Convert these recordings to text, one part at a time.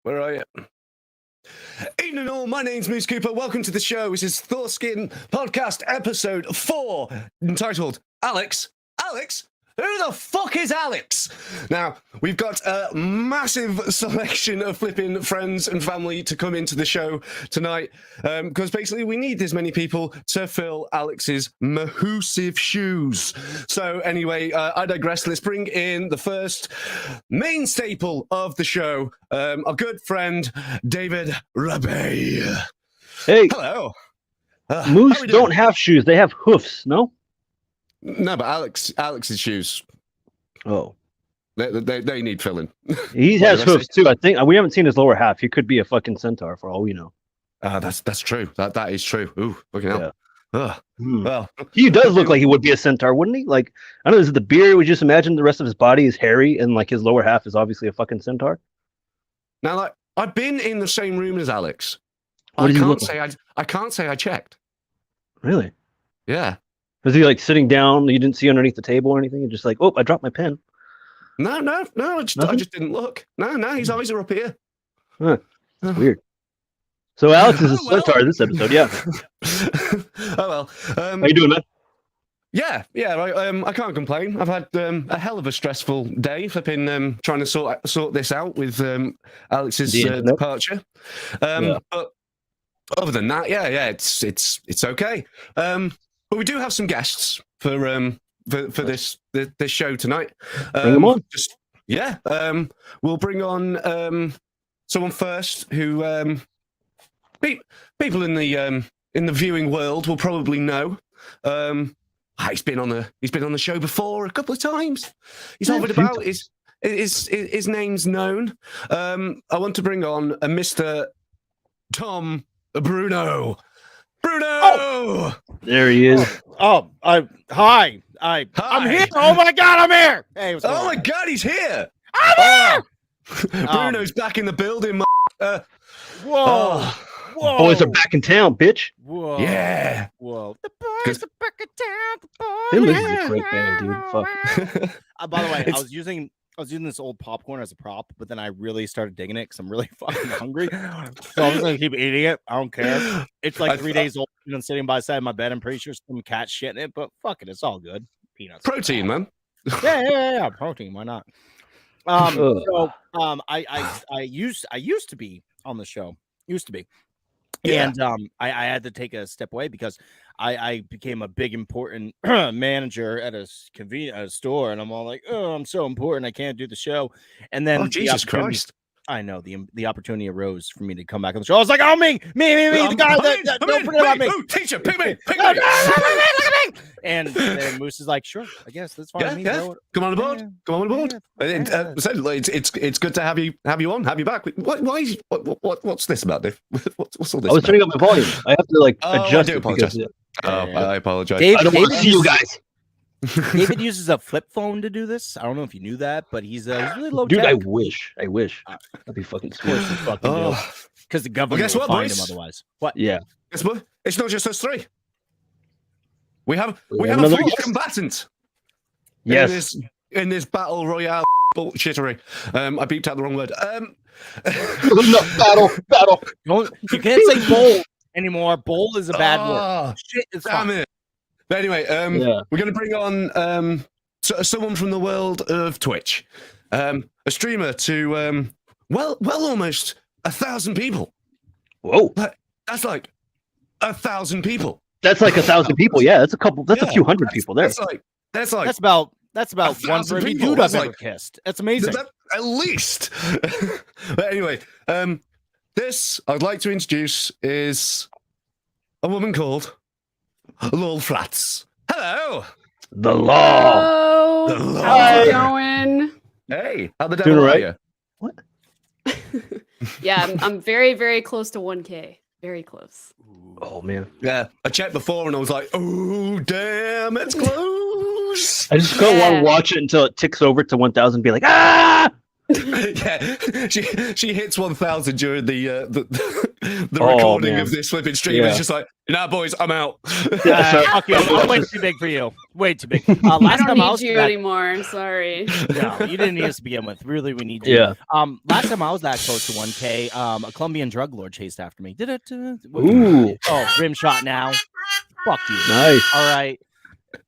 Where are you? Evening all, my name's Moose Cooper. Welcome to the show. This is Thors podcast episode 4, entitled Alex? Alex? Who the fuck is Alex? Now, we've got a massive selection of flipping friends and family to come into the show tonight, because basically we need this many people to fill Alex's mahoosive shoes. So anyway, I digress. Let's bring in the first main staple of the show, our good friend, David Rabay. Hey. Hello. Moose don't have shoes. They have hoofs, no? No, but Alex's shoes. Oh. They need filling. He has hoofs, too. I think we haven't seen his lower half. He could be a fucking centaur for all we know. That's true. That is true. Ooh, fucking hell. Yeah. Well, he does look like he would be a centaur, wouldn't he? Like, I don't know, is it the beard? We just imagine the rest of his body is hairy and like his lower half is obviously a fucking centaur. Now, like, I've been in the same room as Alex. What I can't say I checked. Really? Yeah. Was he like sitting down? You didn't see underneath the table or anything? You're just like, oh, I dropped my pen. No. I just didn't look. No. His eyes are up here. Huh. That's weird. So Alex is a centaur this episode, yeah. Oh well. How you doing, man? Yeah. Right, I can't complain. I've had a hell of a stressful day. Flipping trying to sort this out with Alex's departure. But other than that, yeah, it's okay. But we do have some guests for this show tonight. Bring them on. We'll bring on someone first who people in the viewing world will probably know. He's been on the show before a couple of times. He's hovered about. His name's known. I want to bring on a Mr. Tom Bruno. Oh, there he is. Hi. I'm here. Oh my God, I'm here. Hey, what's going on? Oh my God, he's here. I'm here. Bruno's back in the building. Whoa. Boys are back in town, bitch. Whoa. Yeah. Whoa. The boys are back in town. Thin Lizzy's a great band, dude. Fuck. By the way, I was using this old popcorn as a prop, but then I really started digging it because I'm really fucking hungry. So I'm just gonna keep eating it. I don't care. It's like 3 days old and I'm sitting by the side of my bed. I'm pretty sure some cat shit in it, but fuck it, it's all good. Peanuts. Protein, man. Yeah. Protein. Why not? I used to be on the show. Yeah. And I had to take a step away because I became a big important manager at a convenience store, and I'm all like, oh, I'm so important, I can't do the show. And then Jesus Christ. I know the opportunity arose for me to come back on the show. I was like, oh, me, the guy that don't forget about me. Ooh, teacher, pick me. Look at me. And then Moose is like, sure, I guess that's fine. Yeah. Come on aboard. Yeah. It's good to have you on. Have you back. What's this about, Dave? What's all this? I was turning up my volume. I have to adjust. I do apologize. I apologize. I don't want to see you guys. David uses a flip phone to do this. I don't know if you knew that, but he's really low dude. tech. I wish. That'd be fucking sweet. Because the government will find him otherwise. What? Yeah. Guess what? It's not just us three. We have a another full guest? combatant. Yes. In this battle royale bullshittery. I beeped out the wrong word. battle. You can't say bowl anymore. Bowl is a bad word. Shit is damn fine. it. But anyway, we're going to bring on someone from the world of Twitch, a streamer to almost 1,000 people. Whoa, that's like 1,000 people. That's like 1,000 people. Yeah, that's a couple. That's a few hundred people there. That's about one for every dude I've ever kissed. That's amazing. At least. But anyway, this I'd like to introduce is a woman called Lol Flats. Hello. The law. Hello. The law. How's it going? Hey, how the devil are you? What? Yeah, I'm very, very close to 1K. Very close. Oh man. Yeah, I checked before and I was like, oh damn, it's close. I just don't want to watch it until it ticks over to 1,000. And be like, ah. Yeah, she hits 1,000 during the Oh, recording man. of this flipping stream. Yeah. It's just like, nah, boys, I'm out. Fuck you. I'm way too big for you. Way too big. I Last don't time I was need you that, anymore. Sorry. no, you didn't need us to begin with. Really, we need you. Yeah. Last time I was that close to 1K, a Colombian drug lord chased after me. Did it? Ooh. Oh, rim shot now. Fuck you. Nice. All right.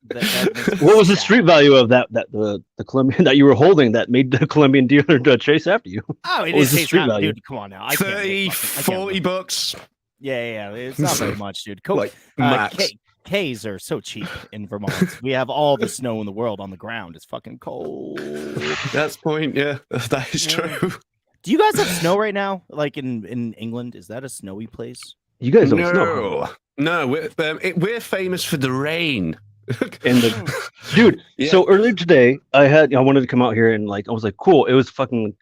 That makes me What was the sad. street value of the Colombian that you were holding that made the Colombian dealer chase after you? Oh, it What was is the chase street after, value? dude. Come on now. I can't 30, look fucking- I can't 40 look. bucks. Yeah. It's not very much, dude. Like, max. Ks are so cheap in Vermont. We have all the snow in the world on the ground. It's fucking cold. That's point, yeah. That is true. Do you guys have snow right now? Like in England? Is that a snowy place? You guys don't know. No, we're famous for the rain. And the dude, Yeah. so earlier today, I wanted to come out here and I was like, cool. It was fucking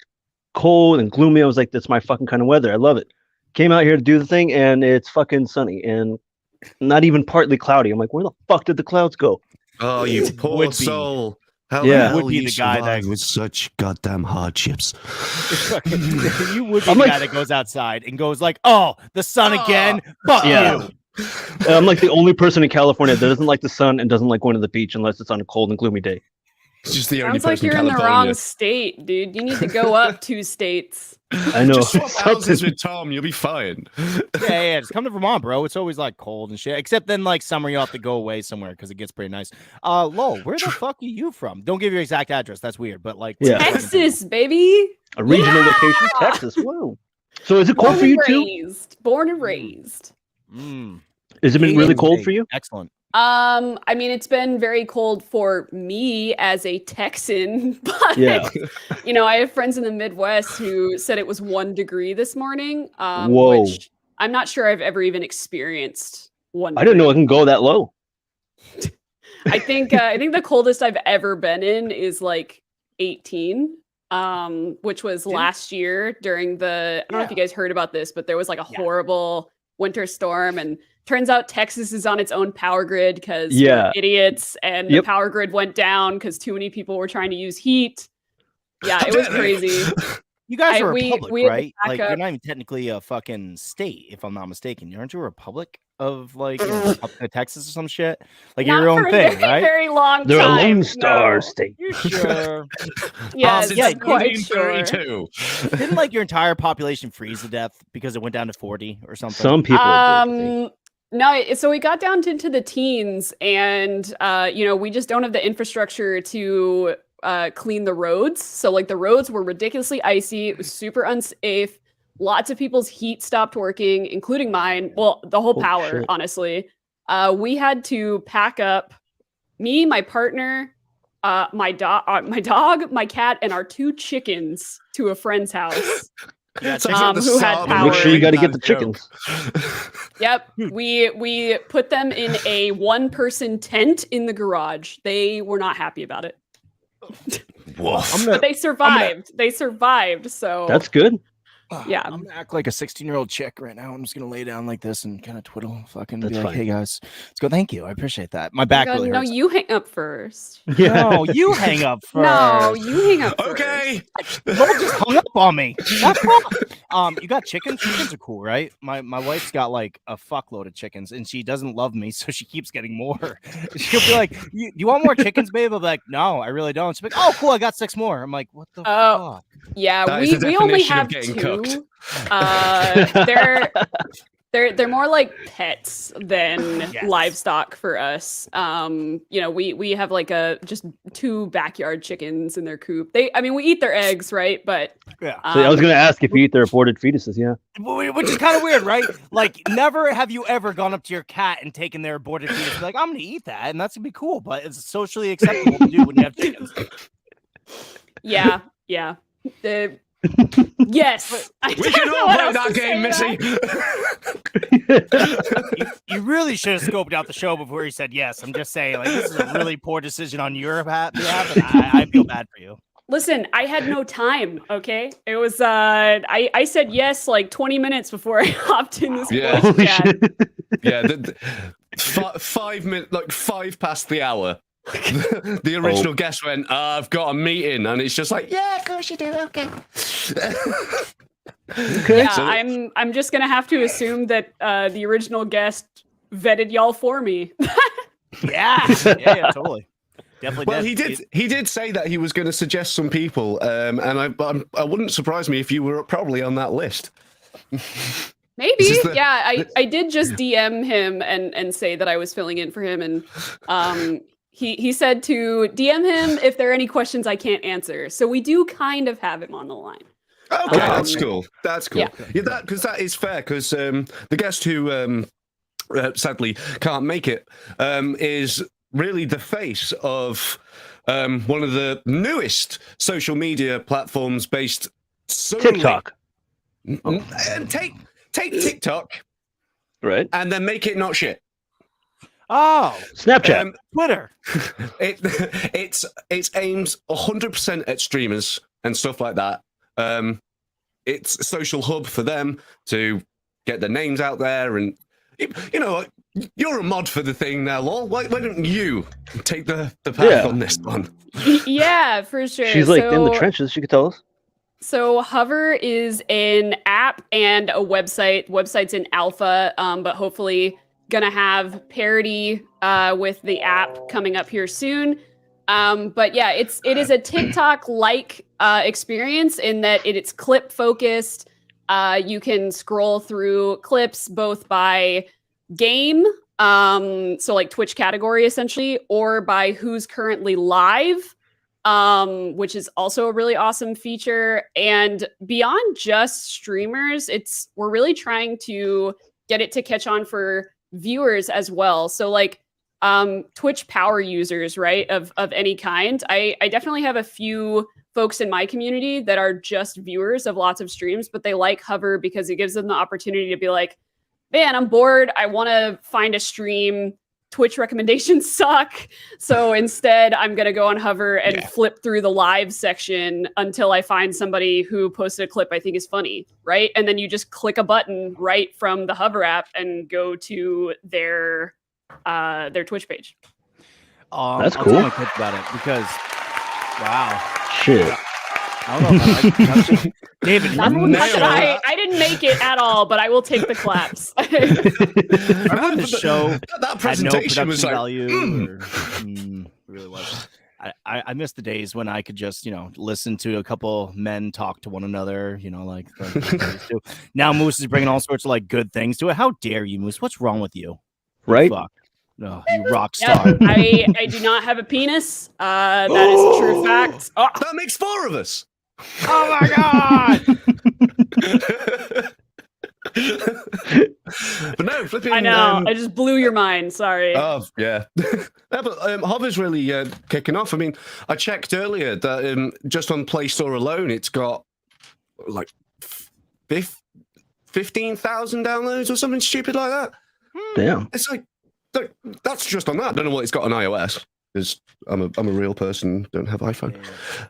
cold and gloomy. I was like, that's my fucking kind of weather. I love it. Came out here to do the thing, and it's fucking sunny and not even partly cloudy. I'm like, where the fuck did the clouds go? Oh, you poor Would be. soul. How Yeah. the hell Would be you the guy that- survive with such goddamn hardships? You would be I'm the like- guy that goes outside and goes like, "Oh, the sun Oh. again." Fuck Yeah. you. And I'm like the only person in California that doesn't like the sun and doesn't like going to the beach unless it's on a cold and gloomy day. It's just the only Sounds like person you're in in the California. wrong state, dude. You need to go up 2 states. I know. Just swap houses Something- with Tom, you'll be fine. Yeah. Just come to Vermont, bro. It's always like cold and shit. Except then like summer, you have to go away somewhere because it gets pretty nice. Lowell, where the fuck are you from? Don't give your exact address. That's weird. But like, Yeah. Texas, baby. A regional location, Texas. Whoa. So is it cold Born for you and too? raised. Born and raised. Has it been really cold for you? Excellent. I mean, it's been very cold for me as a Texan, but Yeah. you know, I have friends in the Midwest who said it was 1 degree this morning. Whoa. Which I'm not sure I've ever even experienced 1 I didn't know it degree. can go that low. I think the coldest I've ever been in is like 18. Which was last year during the I don't know if you guys heard about this, but there was like a horrible winter storm, and turns out Texas is on its own power grid because Yeah. idiots, and the power grid went down because too many people were trying to use heat. Yeah, it was crazy. You guys I- are a we- republic, we had to right? back Like you're up. not even technically a fucking state, if I'm not mistaken. Aren't you a republic of like you know, Republic of Texas or some shit? Like Not your own for a thing, very, right? very long They're a time. Lone Star no. state. You sure? Yes, yeah, I'm quite sure. 1932. Didn't like your entire population freeze to death because it went down to 40 or something? Some people. did. No, so we got down into the teens, and you know, we just don't have the infrastructure to clean the roads. So like the roads were ridiculously icy. It was super unsafe. Lots of people's heat stopped working, including mine. Well, the whole Holy power, shit. honestly. We had to pack up me, my partner, my dog, my cat, and our 2 chickens to a friend's house. It's like the who had Saab power. Make sure you got to get the joke. chickens. Yep, we put them in a 1-person tent in the garage. They were not happy about it, Woof. but they survived. They survived. So That's good. Yeah. I'm gonna act like a 16-year-old chick right now. I'm just gonna lay down like this and kind of twiddle, fucking That's be like, fine. "Hey guys, let's go." Thank you, I appreciate that. My Oh my back God, really no, hurts. you hang up first. No, you hang up first. No, you hang up first. Okay. Lowell just hung up on me. That's wrong. You got chickens? Chickens are cool, right? My wife's got like a fuckload of chickens, and she doesn't love me, so she keeps getting more. She'll be like, "You want more chickens, babe?" I'll be like, "No, I really don't." She'll be like, "Oh, cool, I got 6 more." I'm like, "What the Oh. fuck?" Yeah, That is the we only definition of have getting 2. cooked. They're more like pets than Yes. livestock for us. You know, we have like just 2 backyard chickens in their coop. We eat their eggs, right? But Yeah. So I was going to ask if you eat their aborted fetuses. Yeah. Which is kind of weird, right? Like, never have you ever gone up to your cat and taken their aborted fetus and be like, "I'm gonna eat that," and that's gonna be cool, but it's socially acceptable to do when you have chickens. yeah. Yes. We can all play that game, Missy. You really should have scoped out the show before you said yes. I'm just saying, like, this is a really poor decision on your behalf, and I feel bad for you. Listen, I had no time. Okay, it was. I said yes like 20 minutes before I hopped in this Yeah. voice Holy chat. shit. Yeah, 5 minutes, like 5 past the hour. The original guest went, I've got a meeting, and it's just like, yeah, of course you do. Okay. Okay. Yeah, So- I'm just gonna have to assume that the original guest vetted y'all for me. Yeah, totally. Definitely. Well, he did say that he was going to suggest some people, and I wouldn't surprise me if you were probably on that list. Maybe. This is I did just DM him and say that I was filling in for him, and he said to DM him if there are any questions I can't answer. So we do kind of have him on the line. Okay, that's cool. That's cool. Yeah. Yeah, that is fair because the guest who sadly can't make it is really the face of one of the newest social media platforms based solely TikTok. And take TikTok Right. and then make it not shit. Oh, Snapchat. Twitter. It's aimed 100% at streamers and stuff like that. It's a social hub for them to get their names out there, and you know, you're a mod for the thing now, Lol. Why don't you take the path on this one? Yeah, for sure. She's like in the trenches. She could tell us. So Hover is an app and a website. Website's in alpha, but hopefully gonna have parity with the app coming up here soon. But yeah, it is a TikTok-like experience in that it's clip focused. You can scroll through clips both by game, so like Twitch category essentially, or by who's currently live. Which is also a really awesome feature. And beyond just streamers, we're really trying to get it to catch on for viewers as well. So like Twitch power users, right, of any kind. I definitely have a few folks in my community that are just viewers of lots of streams, but they like Hover because it gives them the opportunity to be like, man, I'm bored. I want to find a stream. Twitch recommendations suck. So instead, I'm going to go on Hover and flip through the live section until I find somebody who posted a clip I think is funny, right? And then you just click a button right from the Hover app and go to their Twitch page. That's I'll cool. tell my kids about it because, wow. Shit. I don't know if I like it. David, Not remember that I didn't make it at all, but I will take the claps. the show That had no presentation production was like, value. Really was. I miss the days when I could just, listen to a couple men talk to one another, like now Moose is bringing all sorts of like good things to it. How dare you, Moose? What's wrong with you? Right? Fuck. No, you rock star. Yep, I do not have a penis. That is a true fact. Oh, that makes 4 of us. Oh my god! But no, flipping. I know. I just blew your mind. Sorry. Oh yeah, no, but Hover's really kicking off. I mean, I checked earlier that just on Play Store alone, it's got like 15,000 downloads or something stupid like that. Damn. It's like that's just on that. I don't know what it's got on iOS because I'm a real person, don't have iPhone.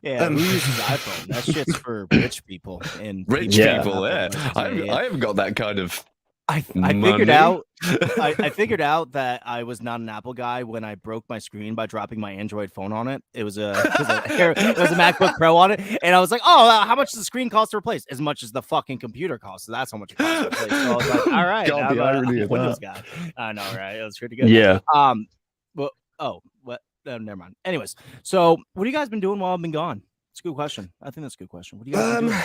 Yeah, who uses iPhone? That shit's for rich people and Rich people. Yeah, I haven't got that kind of. I figured out. I figured out that I was not an Apple guy when I broke my screen by dropping my Android phone on it. It was a MacBook Pro on it, and I was like, "Oh, how much does the screen cost to replace? As much as the fucking computer costs. So that's how much it costs to replace." So I was like, "All right, God, the irony of Windows that. guy." I know, right? It was pretty good. Yeah. Never mind. Anyways, so what have you guys been doing while I've been gone? It's a good question. I think that's a good question. What do you guys been doing?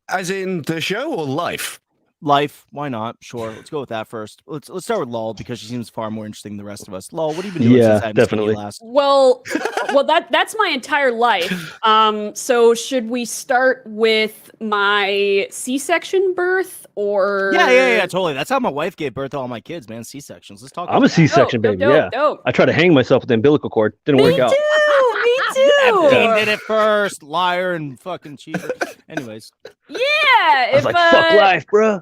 As in the show or life? Life, why not? Sure, let's go with that first. Let's start with Lol because she seems far more interesting than the rest of us. Lol, what have you been doing since I haven't seen you last? Well, that's my entire life. So should we start with my C-section birth or? Yeah, totally. That's how my wife gave birth to all my kids, man. C-sections. Let's talk. I'm a C-section baby. Dope. I tried to hang myself with the umbilical cord. Didn't work out. Me too. Epstein did it first. Liar and fucking cheater. Anyways. Yeah. I was like, fuck life, bro.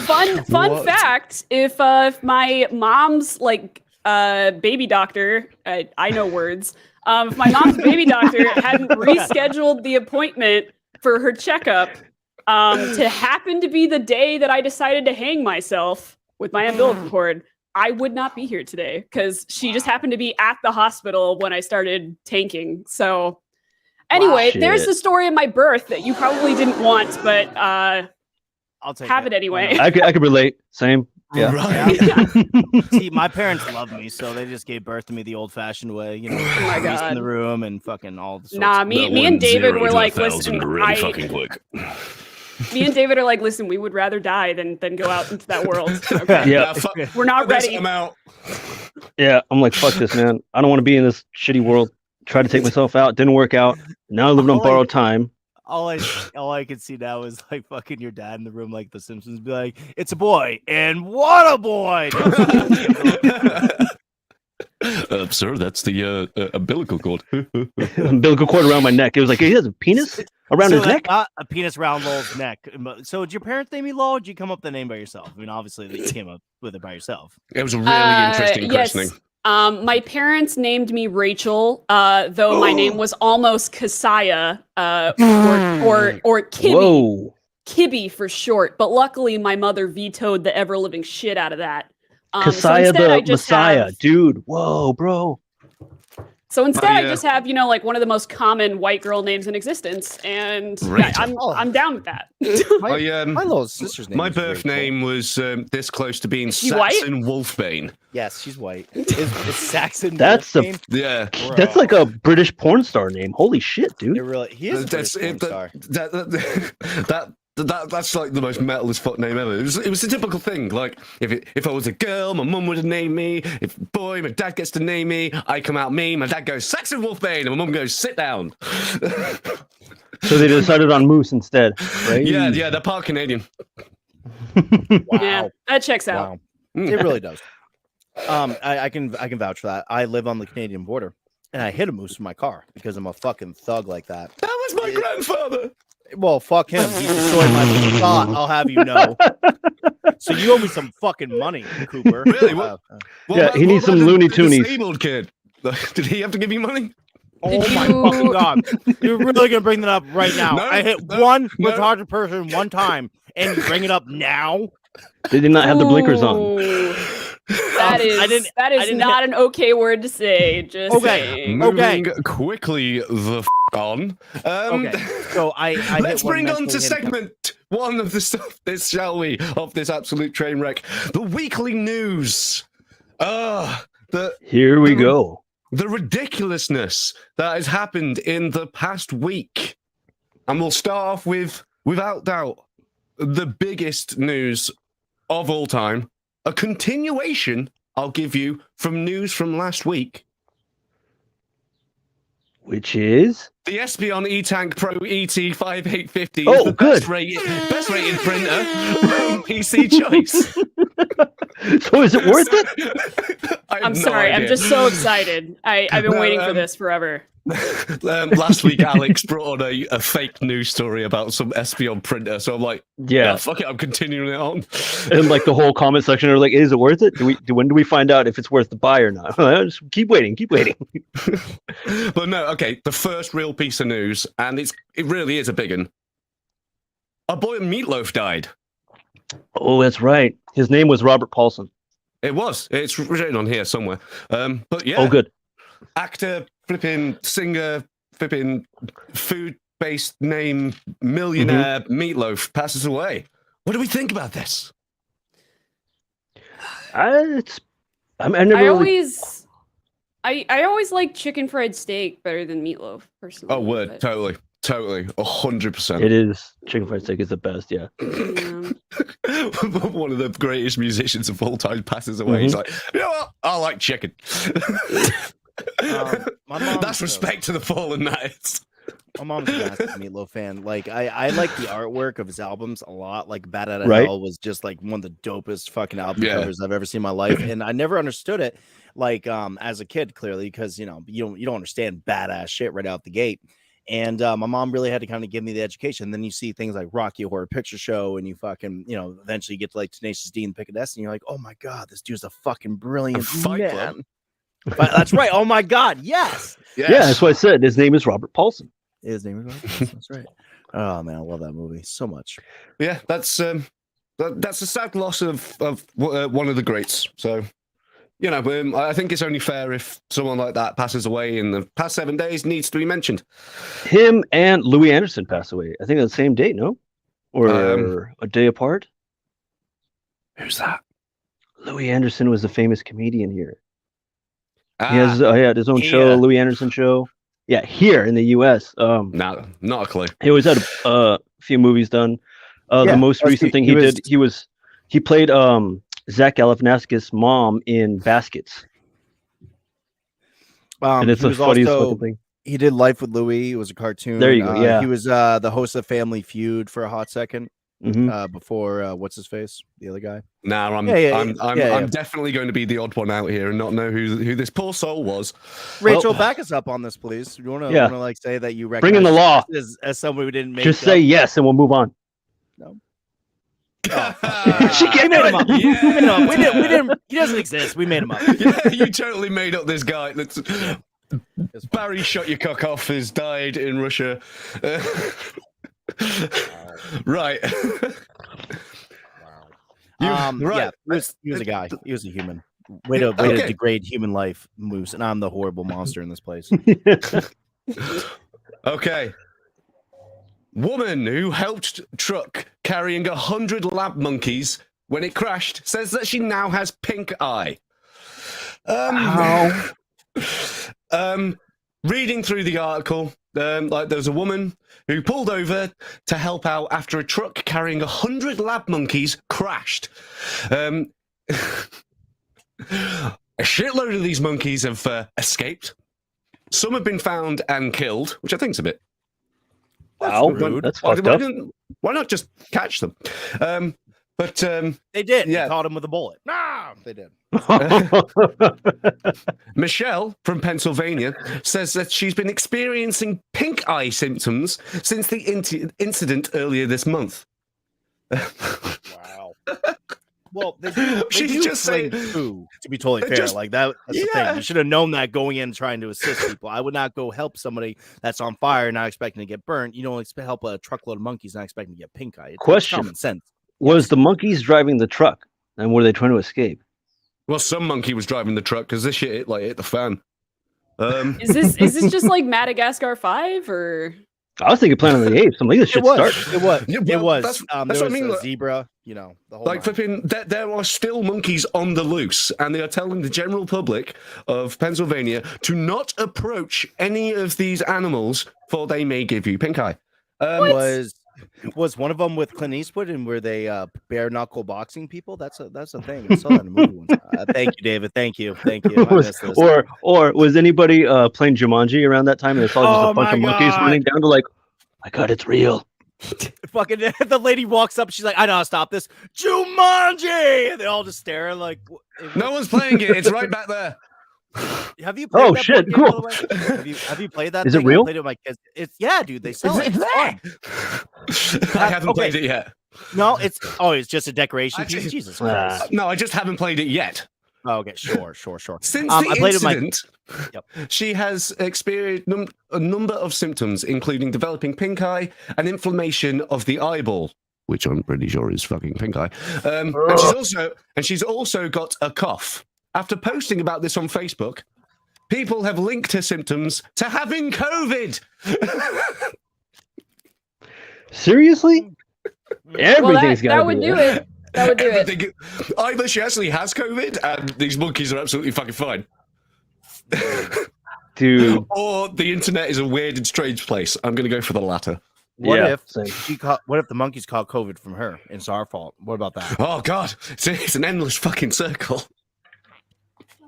Fun fact: if my mom's baby doctor, I know words. If my mom's baby doctor hadn't rescheduled the appointment for her checkup to happen to be the day that I decided to hang myself with my umbilical cord, I would not be here today because she just happened to be at the hospital when I started tanking. So anyway, there's the story of my birth that you probably didn't want, but I'll take have it anyway. I could relate. Same. Yeah. Right. See, my parents love me, so they just gave birth to me the old-fashioned way, you know, Oh my God. in the room and fucking all the sorts Nah, of me and David were like, listen, fucking quick. me and David are like, listen, we would rather die than go out into that world. Okay. Yeah. We're not ready. I'm out. Yeah. I'm like, fuck this, man. I don't want to be in this shitty world. Tried to take myself out. Didn't work out. Now I live on borrowed time. all I can see now is like fucking your dad in the room, like The Simpsons, be like, "It's a boy, and what a boy!" Sir, that's the umbilical cord. Umbilical cord around my neck. It was like he has a penis around his neck. Not a penis around Lowell's neck. So did your parents name you Lowell? Or did you come up with the name by yourself? I mean, obviously you came up with it by yourself. It was a really interesting yes. christening. My parents named me Rachel, though my name was almost Kasaya, or Kibby. Whoa. Kibby for short. But luckily, my mother vetoed the ever living shit out of that. Kasaya the Messiah, dude. Whoa, bro. So instead, I just have, like one of the most common white girl names in existence, and yeah, I'm down with that. My little sister's name. My birth name was this close to being she Saxon Wolfbane. Yes, she's white. Is Saxon? That's Wolfbane? Yeah. That's like a British porn star name. Holy shit, dude. It really, he is a British porn star. That's like the most metal as fuck name ever. It was a typical thing. Like if I was a girl, my mum would have named me. If boy, my dad gets to name me. I come out me. My dad goes Saxon Wolfbane, and my mum goes sit down. So they decided on Moose instead, right? Yeah, they're part Canadian. Wow. Yeah, that checks out. Wow. It really does. I can vouch for that. I live on the Canadian border, and I hit a moose in my car because I'm a fucking thug like that. That was my grandfather. Well, fuck him. He destroyed my thought. I'll have you know. So you owe me some fucking money, Cooper. Really? He needs some Looney Tunes. Disabled kid. Did he have to give you money? Oh my fucking god! You're really gonna bring that up right now? No, I hit one retarded person one time, and you bring it up now? They did not have the blinkers on. Ooh. That is not an okay word to say. Just saying. Moving quickly the on. Okay, so I let's bring on to segment one of this, shall we? Of this absolute train wreck, the weekly news. Here we go. The ridiculousness that has happened in the past week, and we'll start off with, without doubt, the biggest news of all time. A continuation, I'll give you, from news from last week. Which is? The Espion E-Tank Pro ET5850 Oh, is the good. best rated printer from PC Choice. So is it worth it? I'm sorry. I'm just so excited. I've been waiting for this forever. Last week, Alex brought on a fake news story about some Espion printer, so I'm like, yeah, fuck it, I'm continuing it on. And like the whole comment section are like, is it worth it? When do we find out if it's worth the buy or not? Just keep waiting. But no, okay, the first real piece of news, and it really is a big one. Our boy Meatloaf died. Oh, that's right. His name was Robert Paulson. It was. It's written on here somewhere. But yeah. Oh, good. Actor, flipping singer, flipping food-based name, millionaire Meatloaf passes away. What do we think about this? I always like chicken fried steak better than meatloaf, personally. Oh, word. But... Totally. 100%. It is. Chicken fried steak is the best, yeah. One of the greatest musicians of all time passes away. He's like, you know what? I like chicken. That's respect to the fallen knights. My mom's a massive Meatloaf fan. Like, I like the artwork of his albums a lot. Like, Bat Out of Hell was just like one of the dopest fucking album covers I've ever seen in my life, and I never understood it. Like, as a kid, clearly, because you don't understand badass shit right out the gate. And my mom really had to kind of give me the education. Then you see things like Rocky Horror Picture Show, and you fucking, eventually you get to like Tenacious D and Pick a Destiny. You're like, oh my god, this dude's a fucking brilliant man. But that's right. Oh my god, yes. Yeah, that's what I said. His name is Robert Paulson. His name is Robert Paulson. That's right. Oh man, I love that movie so much. Yeah, that's a sad loss of one of the greats. So you know, I think it's only fair if someone like that passes away in the past 7 days, needs to be mentioned. Him and Louis Anderson passed away. I think on the same date, no? Or a day apart? Who's that? Louis Anderson was a famous comedian here. He had his own show, Louis Anderson Show. Yeah, here in the U.S. No, not a clue. He always had a few movies done. The most recent thing he did, he played Zach Galifianakis' mom in Baskets. And it's the funniest fucking thing. He did Life with Louie. It was a cartoon. There you go. Yeah, he was the host of Family Feud for a hot second. Before what's his face, the other guy. Nah, I'm definitely going to be the odd one out here and not know who this poor soul was. Rachel, back us up on this, please. You want to like say that you recognize bring in the law as someone who didn't make. Just say yes, and we'll move on. No. She made him up. Yeah. We didn't. He doesn't exist. We made him up. Yeah, you totally made up this guy. Barry shot your cock off. Has died in Russia. Right. Wow. Right. Yeah, he was a guy. He was a human. Way to degrade human life, Moose. And I'm the horrible monster in this place. Okay. Woman who helped truck carrying 100 lab monkeys when it crashed says that she now has pink eye. Reading through the article, there's a woman who pulled over to help out after a truck carrying 100 lab monkeys crashed. A shitload of these monkeys have escaped. Some have been found and killed, which I think is a bit... Wow, that's fucked up. Why not just catch them? But they did. Yeah, they caught him with a bullet. Nah, they did. Michelle from Pennsylvania says that she's been experiencing pink eye symptoms since the incident earlier this month. Wow. Well, they do just saying to be totally fair. Like that's the thing. You should have known that going in trying to assist people. I would not go help somebody that's on fire, not expecting to get burnt. You don't help a truckload of monkeys, not expecting to get pink eye. It's common sense. Was the monkeys driving the truck, and were they trying to escape? Well, some monkey was driving the truck because this shit hit the fan. Is this just like Madagascar 5 or? I was thinking Planet of the Apes. I'm like, this shit started. It was. Yeah, it was. That's there what was I mean. A zebra. You know, the whole. Like flipping, there are still monkeys on the loose, and they are telling the general public of Pennsylvania to not approach any of these animals, for they may give you pink eye. Was one of them with Clint Eastwood, and were they bare knuckle boxing people? That's a thing. I saw that in the movie once. Thank you, David. Thank you. Or was anybody playing Jumanji around that time, and they saw just a bunch of monkeys running down to like, my God, it's real. Fucking the lady walks up. She's like, I know how to stop this. Jumanji, and they all just stare like. No one's playing it. It's right back there. Have you played that shit, game, cool. by the way? Have you played that? Is it real? I played it with my kids. It's dude. They sell it. I haven't played it yet. No, it's just a decoration piece. Jesus Christ. No, I just haven't played it yet. Oh, okay, sure. Since the incident, she has experienced a number of symptoms, including developing pink eye and inflammation of the eyeball, which I'm pretty sure is fucking pink eye. And she's also got a cough. After posting about this on Facebook, people have linked her symptoms to having COVID. Seriously? Everything's got that would do it. That would do it. Either she actually has COVID and these monkeys are absolutely fucking fine. Dude. Or the internet is a weird and strange place. I'm going to go for the latter. What if the monkeys caught COVID from her? It's our fault. What about that? Oh, God. It's an endless fucking circle.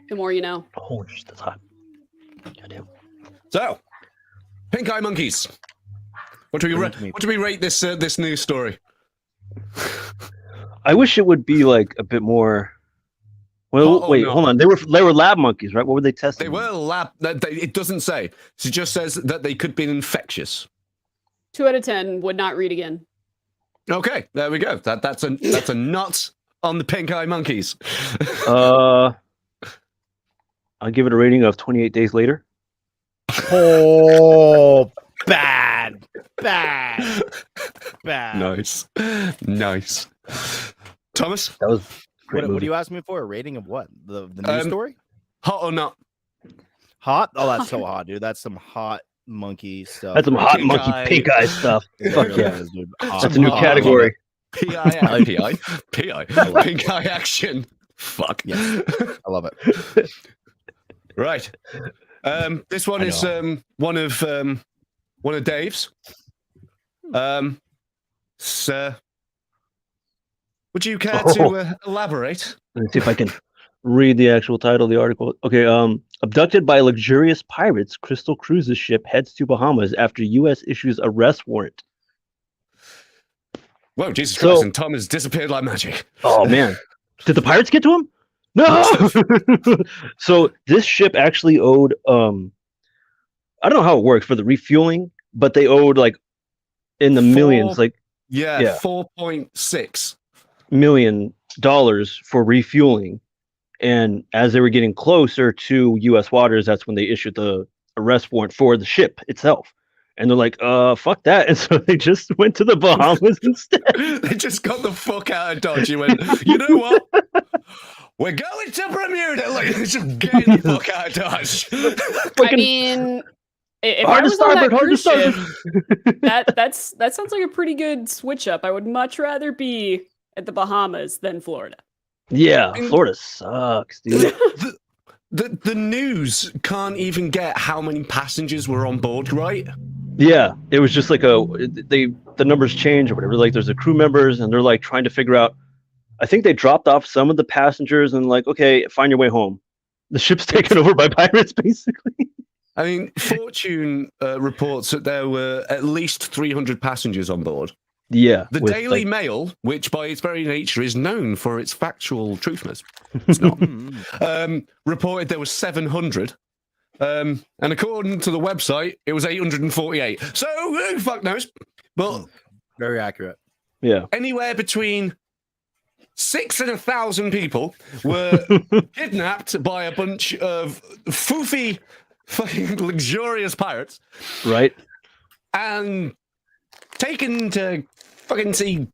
The more you know. Oh, that's hot. Goddamn. So, pink eye monkeys. What do we rate this this news story? I wish it would be like a bit more. Well, hold on. They were lab monkeys, right? What were they testing? They were lab. It doesn't say. It just says that they could be infectious. 2 out of 10 would not read again. Okay, there we go. That's a nut on the pink eye monkeys. I'll give it a rating of 28 days later. Oh, bad. Nice. Thomas? That was Great What are movie. you asking me for? A rating of what? The news story? Hot or not? Hot? Oh, that's so hot, dude. That's some hot monkey stuff. That's some hot Pink monkey eye. pink eye stuff. It Fuck really yeah. is, dude. Hot. That's a new hot. category. PI, pink eye action. Fuck. Yes. I love it. Right. This one is one of Dave's. Sir, would you care to elaborate? Let me see if I can read the actual title of the article. Okay, abducted by luxurious pirates, Crystal Cruises ship heads to Bahamas after U.S. issues arrest warrant. Whoa, Jesus Christ, and Tom has disappeared like magic. Oh, man. Did the pirates get to him? No! So this ship actually owed, I don't know how it works for the refueling, but they owed like in the millions, like Yeah, 4.6 million dollars for refueling. And as they were getting closer to U.S. waters, that's when they issued the arrest warrant for the ship itself. And they're like, fuck that. And so they just went to the Bahamas instead. They just got the fuck out of Dodge. You went, you know what? We're going to Bermuda. Like, just getting the fuck out of Dodge. I mean, if I was on that cruise ship, that sounds like a pretty good switch up. I would much rather be at the Bahamas than Florida. Yeah, Florida sucks, dude. The news can't even get how many passengers were on board, right? Yeah, it was just like the numbers change or whatever. Like there's the crew members and they're like trying to figure out. I think they dropped off some of the passengers and like, okay, find your way home. The ship's taken over by pirates, basically. I mean, Fortune reports that there were at least 300 passengers on board. Yeah. The Daily Mail, which by its very nature is known for its factual truthness, it's not, reported there was 700. And according to the website, it was 848. So who fuck knows? But very accurate. Yeah. Anywhere between 6 and 1,000 people were kidnapped by a bunch of foofy, fucking luxurious pirates. Right. And taken to fucking see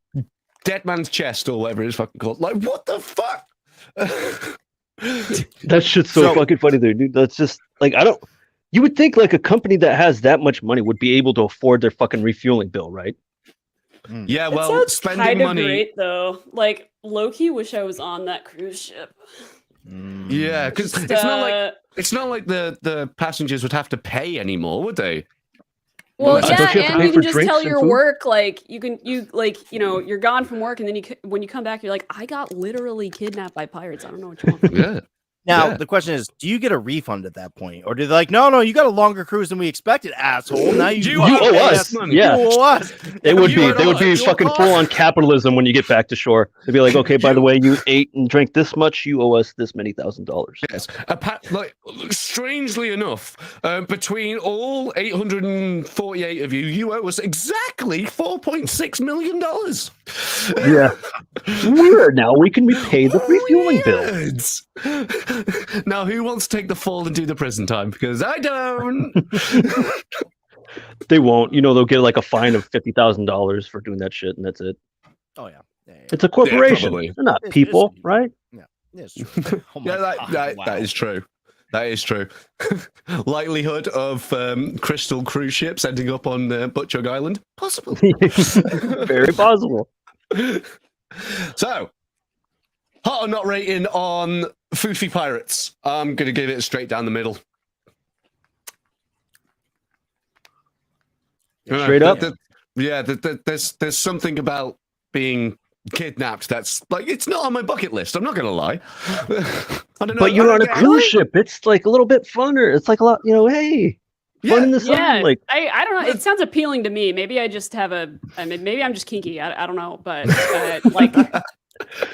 Dead Man's Chest or whatever it's fucking called. Like, what the fuck? That shit's so fucking funny there, dude. That's just like you would think like a company that has that much money would be able to afford their fucking refueling bill, right? Yeah, well, spending kind money. Of great though. Like low-key wish I was on that cruise ship. Yeah, because it's not like the passengers would have to pay anymore, would they? Well, Don't yeah, you have to and pay you for can just drinks tell and your food? work, like you're gone from work, and then when you come back, you're like, I got literally kidnapped by pirates. I don't know what you want from me. Yeah. Now, the question is, do you get a refund at that point? Or do they like, no, you got a longer cruise than we expected, asshole. Now you owe us. Yeah. You owe us. They would be fucking full on capitalism when you get back to shore. They'd be like, okay, by the way, you ate and drank this much, you owe us this many $1,000. Yes. Strangely enough, between all 848 of you owe us exactly $4.6 million. Yeah. Weird. Now we can repay the refueling bill. Now, who wants to take the fall and do the prison time? Because I don't. They won't. They'll get like a fine of $50,000 for doing that shit, and that's it. Oh yeah. It's a corporation. probably. They're not people, right? Yeah, it's true. Oh my Yeah, God, wow. that is true. That is true. Likelihood of Crystal cruise ships ending up on Butchug Island? Possible. Very possible. So, hot or not rating on Foofy Pirates? I'm going to give it straight down the middle. Straight up? There's something about being kidnapped that's like, it's not on my bucket list. I'm not going to lie. I don't know. But you're on a cruise ship. It's like a little bit funner. It's like a lot, hey, fun in the sun. Yeah, Like, I don't know. It sounds appealing to me. Maybe I just have maybe I'm just kinky. I don't know, but like.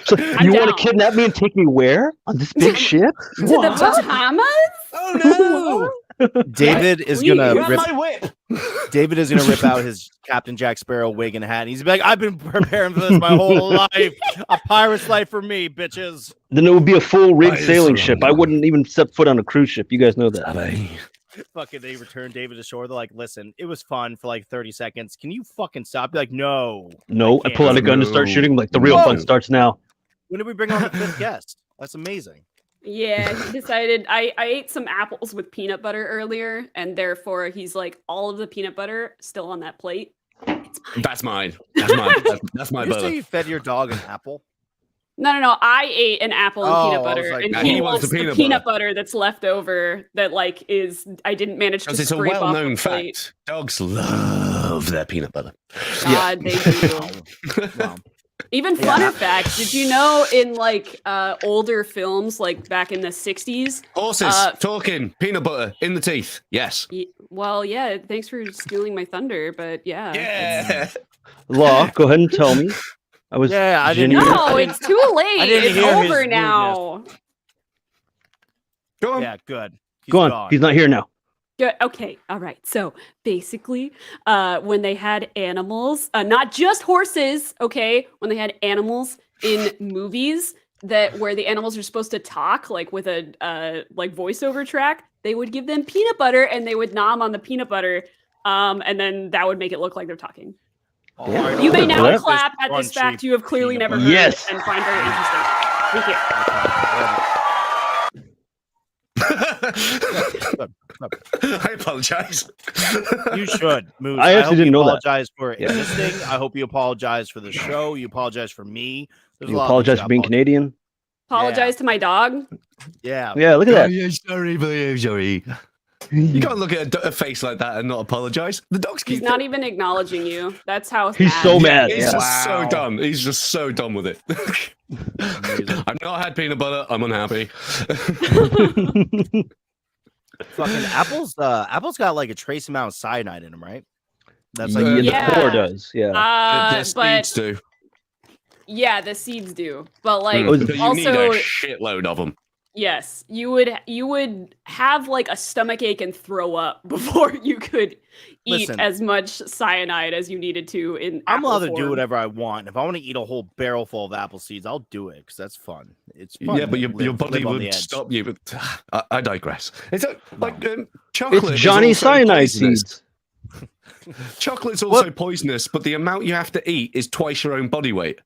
So you want to down. kidnap me and take me where? On this big ship? To the Bahamas? Oh no! David is gonna Grab rip. my whip. David is gonna rip out his Captain Jack Sparrow wig and hat. And he's like, "I've been preparing for this my whole life. A pirate's life for me, bitches." Then it would be a full rig That is sailing wrong. ship. I wouldn't even step foot on a cruise ship. You guys know that. Fucking, they return David to shore. They're like, "Listen, it was fun for like 30 seconds. Can you fucking stop?" Be like, "No, No, I pull out a gun to start shooting. Like, the real fun starts now. When did we bring on the 5th guest? That's amazing. Yeah, he decided I ate some apples with peanut butter earlier, and therefore he's like, all of the peanut butter still on that plate. That's mine. That's mine. That's my You say butter. you fed your dog an apple? No. I ate an apple and peanut butter, like, and and he he wants wants the the peanut peanut butter that's left over. That like is I didn't manage to Because it's a scrape off well-known the plate. fact. Dogs love their peanut butter. God, they do. Wow. Even funner fact, did you know in like older films, like back in the 60s? Horses talking, peanut butter in the teeth. Yes. Well, yeah, thanks for stealing my thunder, but yeah. Yeah. Law, go ahead and tell me. I was I didn't. genuine. No, it's too late. didn't It's hear his over now. Go on. Yeah, good. He's Go on. gone. He's not here now. Good. Okay. All right. So basically, when they had animals, not just horses, okay, when they had animals in movies that where the animals are supposed to talk, like with a like voiceover track, they would give them peanut butter and they would nom on the peanut butter, and then that would make it look like they're talking. Yeah. I You may don't now know. clap at this Crunchy fact you have clearly peanut never butter. heard Yes. and find very interesting. Thank you. I apologize. You should, Moose. I actually hope didn't you know that. apologize for Yeah. existing. I hope you apologize for the show. You apologize for me. There's a You lot of apologize things for being I Canadian. Apologize to my dog. Yeah. Yeah, look at that. yeah, sorry, but I'm sorry. You can't look at a face like that and not apologize. The dog's He's cute. not even acknowledging you. That's how He's so mad. He's Yeah. just so Wow. done. He's just so done with it. Amazing. I've not had peanut butter. I'm unhappy. Fucking apples. Apples got like a trace amount of cyanide in them, right? That's like Yeah, the Yeah. core does. Yeah. The But seeds do. yeah, the seeds do. But like Mm. But you also need a shitload of them. yes, you would have like a stomach ache and throw up before you could eat Listen. as much cyanide as you needed to in I'm apple allowed to do form. whatever I want. If I want to eat a whole barrel full of apple seeds, I'll do it because that's fun. It's fun. Yeah, but to your live body on the would edge. stop you. But I digress. It's like It's chocolate. is Johnny also Cyanide poisonous. seeds. Chocolate's also poisonous, but the amount you have to eat is twice your own body weight.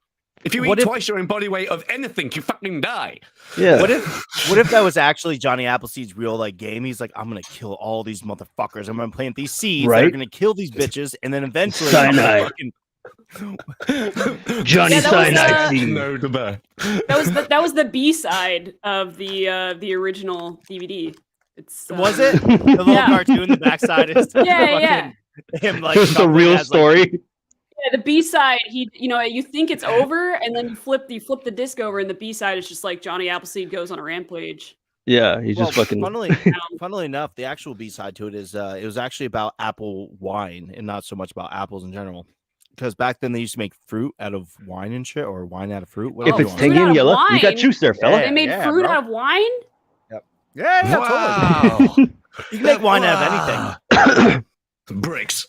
If you What eat if- twice your own body weight of anything, you fucking die. Yeah. What if that was actually Johnny Appleseed's real like game? He's like, I'm gonna kill all these motherfuckers. I'm gonna plant these seeds that are Right. gonna kill these bitches, and then eventually I'm gonna Cyanide. fucking- Johnny Yeah, that was, Cyanide seeds. No, the bear. That was the B side of the original DVD. It's Was it the little Yeah. cartoon? The backside is Yeah. him like This is a shuffling real as, like, story. Yeah, the B side, you think it's over, and then you flip the disc over, and the B side is just like Johnny Appleseed goes on a rampage. Yeah, he's Well, just fucking. funnily enough, the actual B side to it is it was actually about apple wine and not so much about apples in general. Because back then they used to make fruit out of wine and shit, or wine out of fruit. If whatever it's you fruit want. tangy out and of yellow, you got wine? juice there, fella. They made fruit bro. out of wine. Yeah, Wow. totally. You can make wine out of anything. Bricks.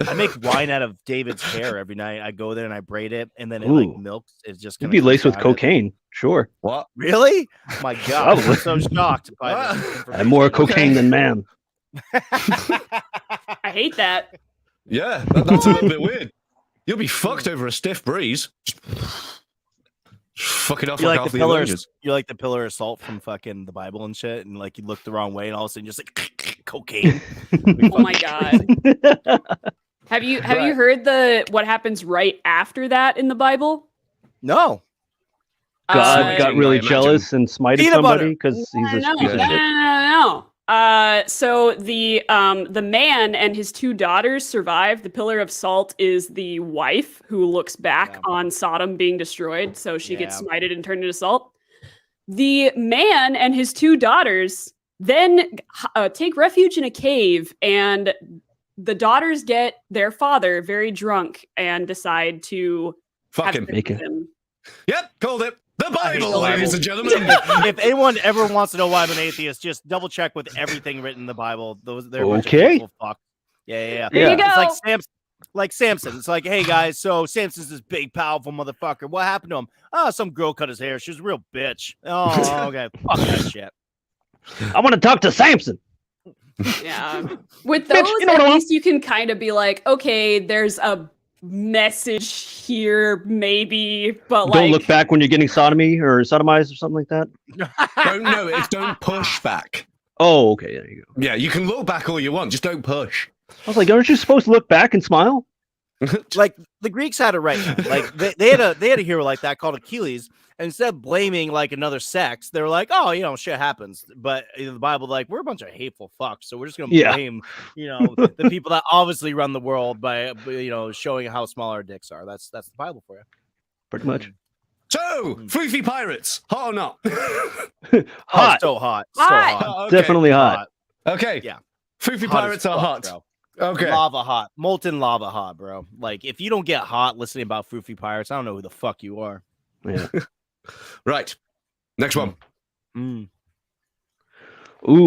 I make wine out of David's hair every night. I go there and I braid it, and then it like Ooh. milks. It's just You'd kinda be laced with comes out of it. cocaine. Sure. What? Really? My God, Probably. I'm so shocked by this I'm information. I'm more cocaine than man. I hate that. Yeah, that's a little bit weird. You'll be fucked over a stiff breeze. Fucking off You're like like half the the pillar. Avengers. You're like the pillar of salt from fucking the Bible and shit, and like you look the wrong way, and all of a sudden you're just like cocaine. Oh my god. Have you heard what happens right after that in the Bible? No, God got I really imagine. jealous and smited Peanut somebody butter. because he's a No. piece of shit. So the man and his two daughters survive. The pillar of salt is the wife who looks back on Sodom being destroyed, so she gets Yeah. smited and turned into salt. The man and his two daughters then take refuge in a cave, and the daughters get their father very drunk and decide to Fuck have him. sex Make with it. him. Yep, called it. The I hate Bible, the ladies Bible. and gentlemen. if anyone ever wants to know why I'm an atheist, just double check with everything written in the Bible. They're a bunch of Okay. hateful fuck. Yeah. There you It's go. like Samson. It's like, hey guys, so Samson's this big, powerful motherfucker. What happened to him? Oh, some girl cut his hair. She was a real bitch. Oh, okay. Fuck that shit. I want to talk to Samson. Yeah. With Bitch, those, you know what at I want? least you can kind of be like, okay, there's a message here, maybe, but Don't like, look back when you're getting sodomized or something like that. It's don't push back. Oh, okay. There you go. Yeah, you can look back all you want, just don't push. I was like, aren't you supposed to look back and smile? Like the Greeks had it right. Like they had a hero like that called Achilles. And instead of blaming like another sex, they were like, oh, shit happens. But in the Bible, like, we're a bunch of hateful fucks, so we're just gonna blame, the people that obviously run the world by showing how small our dicks are. That's the Bible for you. Pretty much. So, Floofy Pirates, hot or not? Hot. Oh, so hot. So Hot. hot. Oh, okay. Definitely hot. Okay. Yeah. Floofy Hot Pirates as are fuck, hot. bro. Okay. Lava hot. Molten lava hot, bro. Like, if you don't get hot listening about Floofy Pirates, I don't know who the fuck you are. Yeah. Right. Next one. Ooh.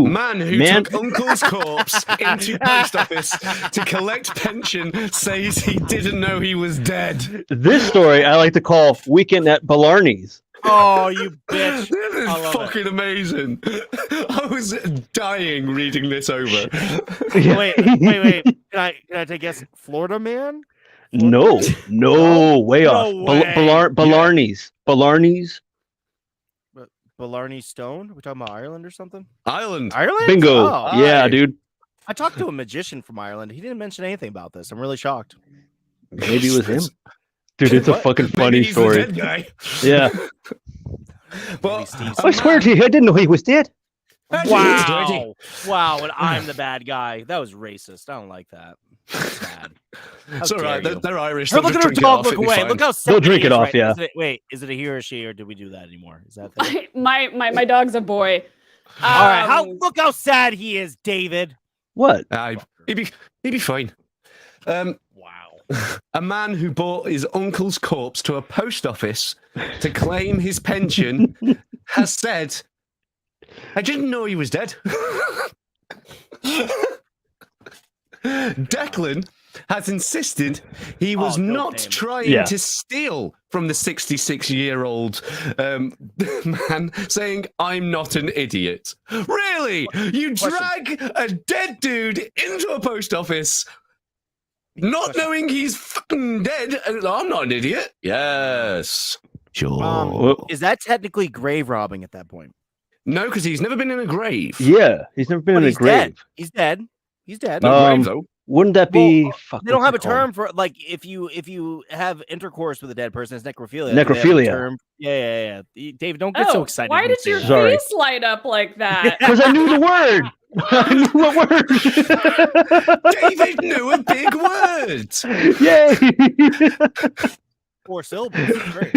Man who took uncle's corpse into post office to collect pension says he didn't know he was dead. This story I like to call Weekend at Blarney's. Oh, you bitch. This is fucking amazing. I was dying reading this over. Wait. Can I take a guess? Florida man? No, way off. way. Blarney's. Blarney Stone? Are we talking about Ireland or something? Ireland. Bingo. Oh, yeah, dude. I talked to a magician from Ireland. He didn't mention anything about this. I'm really shocked. Maybe it was him. Dude, it's a fucking funny Maybe he's story. the dead guy. Yeah. Well, I swear to you, I didn't know he was dead. Wow, and I'm the bad guy. That was racist. I don't like that. That's bad. It's all right. They're Irish. Look at her dog. Look away. Look how they'll drink it off. Right. Yeah. Is it a he or a she, or do we do that anymore? Is that thing? my dog's a boy. All right. Look how sad he is, David. What? He'd be fine. Wow. A man who brought his uncle's corpse to a post office to claim his pension has said, "I didn't know he was dead." Declan has insisted he was not trying to steal from the 66-year-old man, saying, "I'm not an idiot." Really? You drag a dead dude into a post office not knowing he's fucking dead, and I'm not an idiot? Yes. Sure. Is that technically grave robbing at that point? No, because he's never been in a grave. Yeah, he's never been in a grave. He's dead. He's dead. Grave, though. Wouldn't that be? They don't have a term for, like, if you have intercourse with a dead person, it's necrophilia. Necrophilia. Yeah. David, don't get so excited. Why did your face light up like that? Because I knew the word. I knew a word. David knew a big word. Yay! 4 syllables. Great.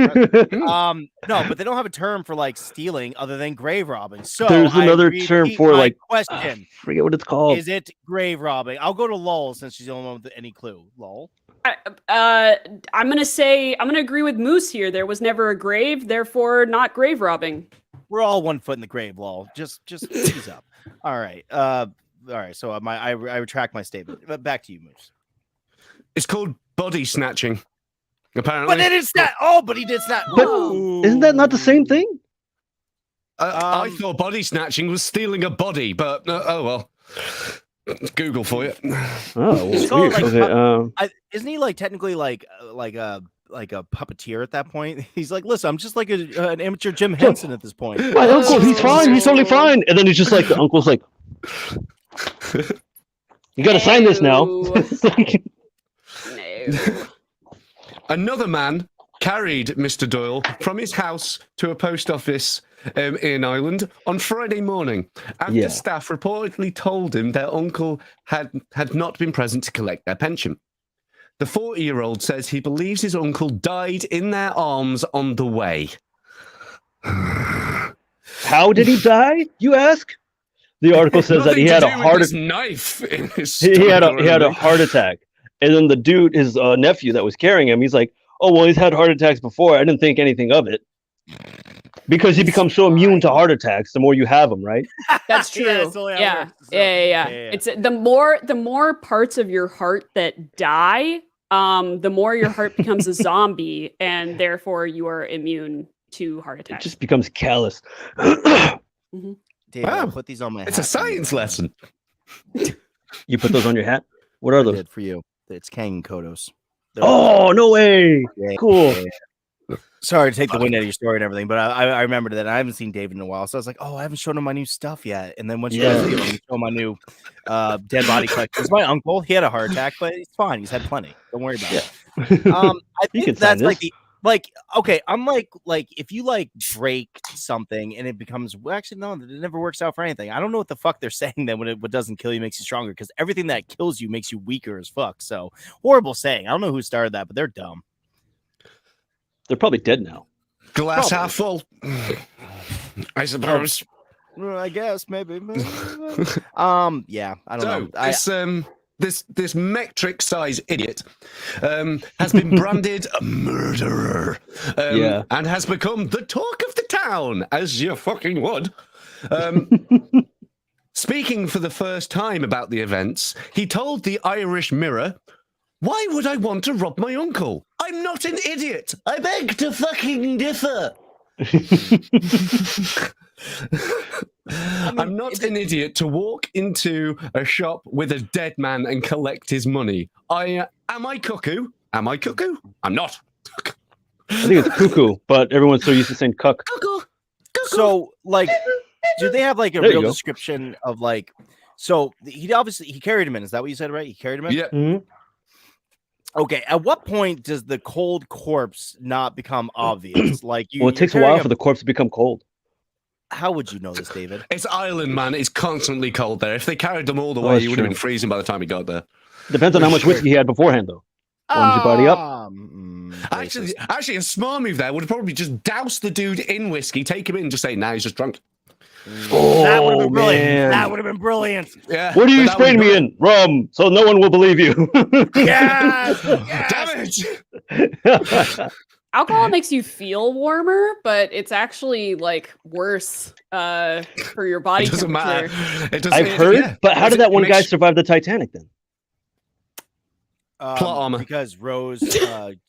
No, but they don't have a term for like stealing other than grave robbing. So there's another term for like question. Forget what it's called. Is it grave robbing? I'll go to Lol since she's the only one with any clue. Lol. I'm gonna agree with Moose here. There was never a grave, therefore not grave robbing. We're all 1 foot in the grave, Lol. Just ease up. All right. So I retract my statement. But back to you, Moose. It's called body snatching. Apparently. But it is that. Oh, but he did snatch. But isn't that not the same thing? I thought body snatching was stealing a body, but oh well. Google for you. Oh, It's weird. called, like, Okay. Isn't he like technically like a puppeteer at that point? He's like, listen, I'm just like an amateur Jim Henson at this point. My uncle, he's fine. He's totally fine. And then he's just like, the uncle's like, you got to sign this now. No. Another man carried Mr. Doyle from his house to a post office in Ireland on Friday morning after staff reportedly told him their uncle had not been present to collect their pension. The 40-year-old says he believes his uncle died in their arms on the way. How did he die, you ask? The article says that he had a heart attack. Knife in his He had a heart attack. And then the dude, his nephew that was carrying him, he's like, "Oh, well, he's had heart attacks before. I didn't think anything of it." Because you become so immune to heart attacks the more you have them, right? That's true. Yeah. It's the more parts of your heart that die, the more your heart becomes a zombie, and therefore you are immune to heart It attacks. just becomes callous. Mm-hmm. David, Wow. I'll put these on my hat. It's a science lesson. You put those on your hat? What are I those? did for you. It's Kang Kodos. Oh, no way. Cool. Sorry to take the wind out of your story and everything, but I remembered that I haven't seen David in a while, so I was like, "Oh, I haven't shown him my new stuff yet." And then once you guys see him, you show him my new dead body collection. It's my uncle. He had a heart attack, but it's fine. He's had plenty. Don't worry about it. I think that's like okay. I'm like if you like break something and it becomes actually no, it never works out for anything. I don't know what the fuck they're saying that what doesn't kill you makes you stronger, because everything that kills you makes you weaker as fuck. So horrible saying. I don't know who started that, but they're dumb. They're probably dead now. Glass half full, I suppose. I guess maybe. Yeah, I don't know. This metric size idiot has been branded a murderer and has become the talk of the town, as you fucking would. Speaking for the first time about the events, he told the Irish Mirror, "Why would I want to rob my uncle? I'm not an idiot. I beg to fucking differ." I'm not an idiot to walk into a shop with a dead man and collect his money. Am I cuckoo? Am I cuckoo? I'm not. I think it's cuckoo, but everyone's so used to saying cuck. Cuckoo. So, like, do they have like a real description of like? So he carried him in. Is that what you said, right? He carried him in. Yeah. Mm-hmm. Okay. At what point does the cold corpse not become obvious? Like, Well, it takes a while for the corpse to become cold. How would you know this, David? It's Ireland, man. It's constantly cold there. If they carried them all the way, you would have been freezing by the time he got there. Depends on how much whiskey he had beforehand, though. Warms your body up. Actually, a smart move there would have probably just doused the dude in whiskey, take him in, and just say, "Nah, he's just drunk." Oh, that would have been brilliant. Man. That would have been brilliant. Yeah. What are you spraying me in? Rum, so no one will believe you. Yes! Damn it! Alcohol makes you feel warmer, but it's actually like worse for your body It doesn't temperature. matter. It doesn't, I've heard, but how did that one guy survive the Titanic then? Plot armor. Because Rose shared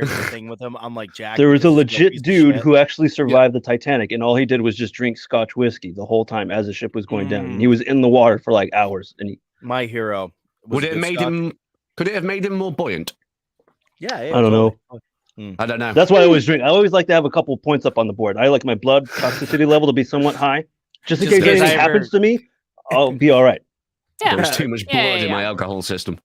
the thing with him. I'm like, Jack. There was a legit dude who actually survived the Titanic, and all he did was just drink Scotch whiskey the whole time as the ship was going down. And he was in the water for like hours. And my hero. Could it have made him more buoyant? Yeah, I don't know. I don't know. That's why I always drink. I always like to have a couple points up on the board. I like my blood toxicity level to be somewhat high, just in case anything happens to me. I'll be all right. Yeah. There's too much blood in my alcohol system.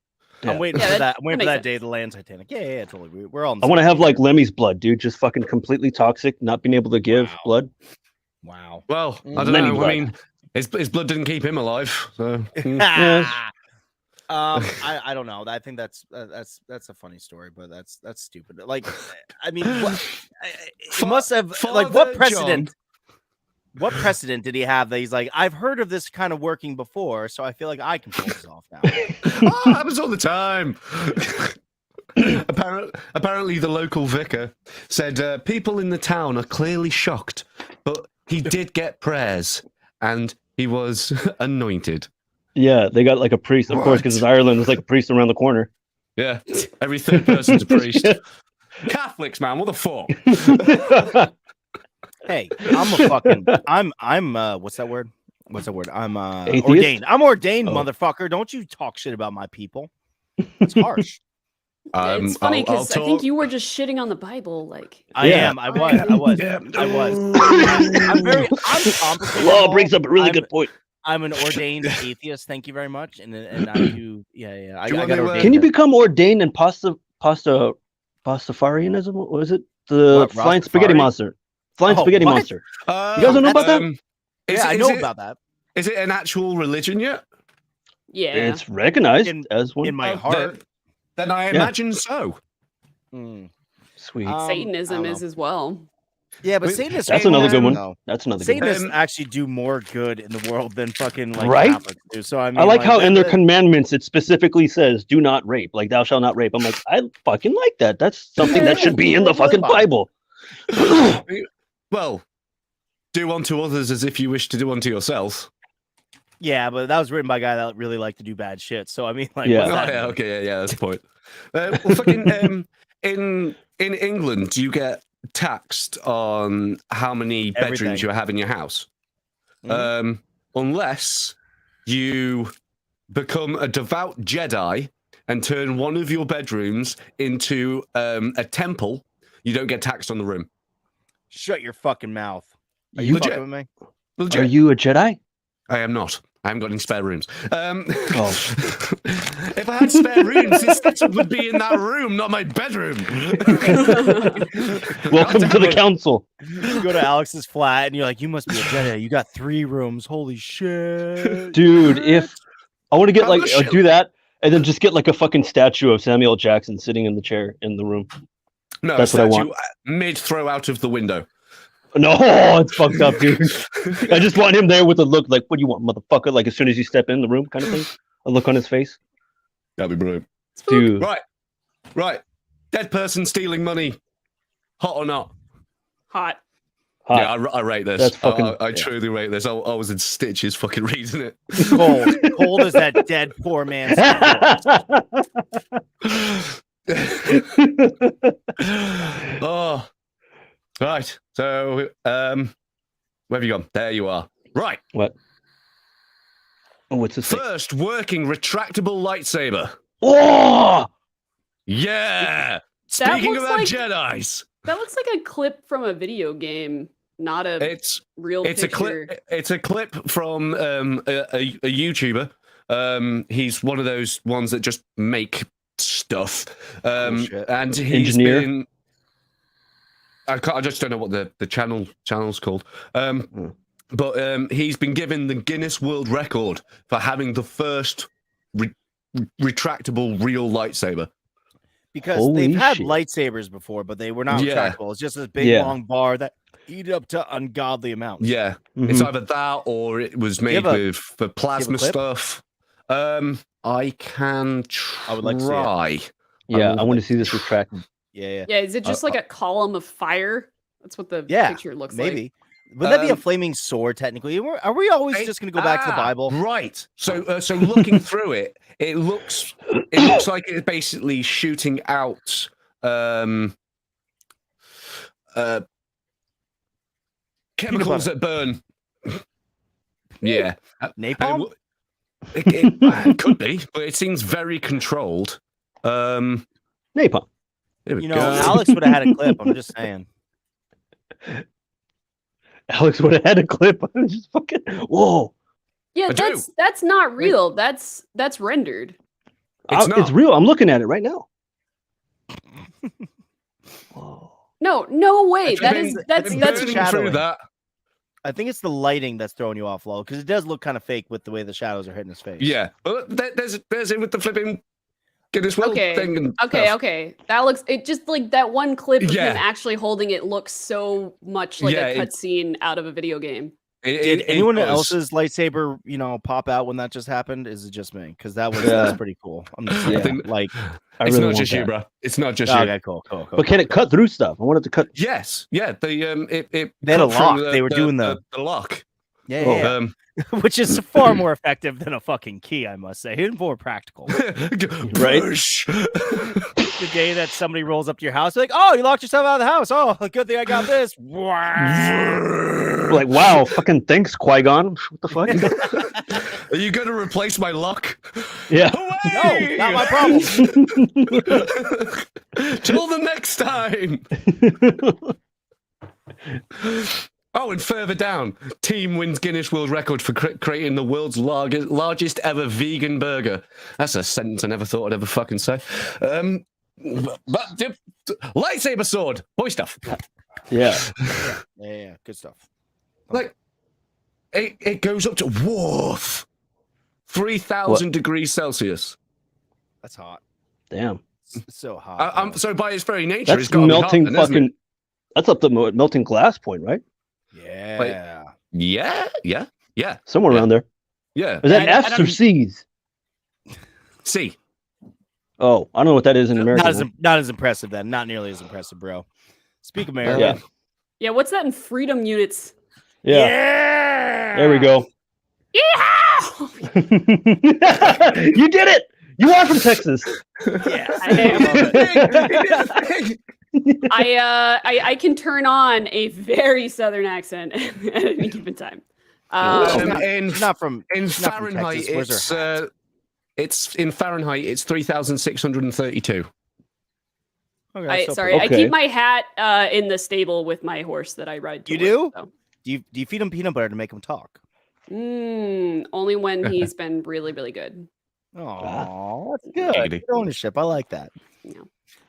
I'm waiting for that. I'm waiting for that day to land Titanic. Yeah, totally. We're all. I want to have like Lemmy's blood, dude. Just fucking completely toxic, not being able to give blood. Wow. Well, I don't know. Blood. I mean, his blood didn't keep him alive. So. I don't know. I think that's a funny story, but that's stupid. Like, I mean, it must have like what precedent? John. What precedent did he have that he's like, I've heard of this kind of working before, so I feel like I can pull this off now. Oh, happens all the time. Apparently, the local vicar said people in the town are clearly shocked, but he did get prayers and he was anointed. Yeah, they got like a priest, of course, because Ireland was like a priest around the corner. Yeah, every third person's a priest. Catholics, man, what the fuck? Hey, I'm what's that word? I'm Atheist? ordained. I'm ordained, motherfucker. Don't you talk shit about my people. It's harsh. It's funny because I think you were just shitting on the Bible. Like I am. I was. I'm complicated. Law brings up a really good point. I'm an ordained atheist. Thank you very much. And I do. Yeah. I got ordained. Can you become ordained in Pastafarianism? What was it? The flying spaghetti monster. Flying spaghetti monster. You guys don't know about that? I know about that. Is it an actual religion yet? Yeah, it's recognized as one in my heart. Then I imagine so. Sweet. Satanism is as well. Yeah, but Satanists. That's another good one. That's another good one. Satanists actually do more good in the world than fucking like right? Catholics do. So I mean, I like how in their commandments it specifically says, "Do not rape." Like, "Thou shalt not rape." I'm like, I fucking like that. That's something that should be in the fucking Bible. Well, do unto others as if you wish to do unto yourself. Yeah, but that was written by a guy that really liked to do bad shit. So I mean, like, that's the point. Well, fucking in England, do you get taxed on how many bedrooms you have in your house? Unless you become a devout Jedi and turn one of your bedrooms into a temple, you don't get taxed on the room. Shut your fucking mouth. Are you Legit. fucking with me? Legit. Are you a Jedi? I am not. I haven't got any spare rooms. Oh. If I had spare rooms, this setup would be in that room, not my bedroom. Welcome to the council. You go to Alex's flat and you're like, you must be a Jedi. You got 3 rooms. Holy shit. Dude, if I want to get I'm like gonna do that and then just get like a fucking statue of Samuel Jackson sitting in the chair in the room. No, That's what I want. Mid throw out of the window. No, it's fucked up, dude. I just want him there with a look like, what do you want, motherfucker? Like as soon as you step in the room, kind of thing. A look on his face. That'd be brilliant. Dude. Right. Dead person stealing money. Hot or not? Hot. Hot. Yeah, I rate this. That's fucking. I truly rate this. I was in stitches fucking reading it. Cold as that dead poor man's. Oh, right. So, where have you gone? There you are. Right. What? Oh, what's this? First working retractable lightsaber. Oh! Yeah. Speaking looks about like- Jedis, That looks like a clip from a video game, not a real it's picture. a clip. It's a clip from a YouTuber. He's one of those ones that just make stuff. And he's Engineer? been. I just don't know what the channel's called. But he's been given the Guinness World Record for having the first retractable real lightsaber. Because Holy they've had shit. lightsabers before, but they were not Yeah. retractable. It's just this big long bar that eat up to ungodly amounts. Yeah, Mhm. it's either that or it was made with for plasma clip? stuff. I can try. I would like to see it. Yeah, I want to see this retract. Yeah. Yeah, is it just like a column of fire? That's what the Yeah, picture looks like. Maybe. Would that be a flaming sword, technically? Are we always just going to go back to the Bible? Right. So looking through it, it looks like it's basically shooting out chemicals that burn. Yeah. Napalm? It could be, but it seems very controlled. Napalm. There we You know, go. Alex would have had a clip. I'm just saying. Alex would have had a clip. Just fucking. Whoa. Yeah, I do. that's not real. That's rendered. It's not. It's real. I'm looking at it right now. Whoa. No way. Have you That's been that's burning shadowing. through that. I think it's the lighting that's throwing you off, Lo, because it does look kind of fake with the way the shadows are hitting his face. Yeah, but there's it with the flipping Guinness World thing. And Okay. That looks. It just like that one clip of Yeah. him actually holding it looks so much like Yeah, a cutscene out of a video game. Did It anyone does. else's lightsaber, pop out when that just happened? Is it just me? Because that's pretty cool. I'm just saying, Yeah. think- like, I It's really not want just you, that. bro. It's not just you. okay, cool. But can it cut through stuff? I want it to cut. Yes, yeah. They They had a cut through lock. They were doing the lock. Yeah. Which is far more effective than a fucking key, I must say. It's more practical. Right? Push. The day that somebody rolls up to your house, like, oh, you locked yourself out of the house. Oh, good thing I got this. Like, wow, fucking thanks, Qui-Gon. What the fuck? Are you going to replace my lock? Yeah. Away! No, not my problem. Till the next time. Oh, and further down, team wins Guinness World Record for creating the world's largest ever vegan burger. That's a sentence I never thought I'd ever fucking say. But lightsaber sword, boy stuff. Yeah. Yeah, good stuff. Like, it goes up to 3,000 degrees Celsius. That's hot. Damn. It's so hot. So by its very nature, it's That's got to be hot melting then, isn't it? fucking. That's up the melting glass point, right? Yeah. Yeah. Somewhere around there. Yeah. Is that I F's or don't- C's? See, Oh, I don't know what that is in American. Not as impressive then. Not nearly as impressive, bro. Speak American. Yeah. Yeah, what's that in freedom units? Yeah. There we go. Yeah. You did it. You are from Texas. Yeah. I can turn on a very southern accent at any given time. She's not from in she's not from Fahrenheit, Texas. Where's her it's hat? It's in Fahrenheit. It's 3,632. Okay, Sorry, I keep my hat in the stable with my horse that I ride. You do? So. Do you feed him peanut butter to make him talk? Only when he's been really, really good. Oh, that's good. Good ownership. I like that. Yeah.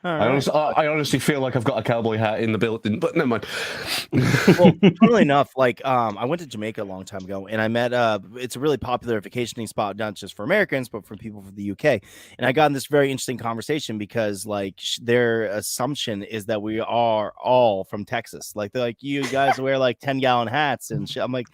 Right. I honestly feel like I've got a cowboy hat in the building, but never mind. Well, funnily enough, like I went to Jamaica a long time ago, and I met it's a really popular vacationing spot, not just for Americans, but for people from the UK. And I got in this very interesting conversation because like their assumption is that we are all from Texas. Like they're like, you guys wear like 10-gallon hats and shit. I'm like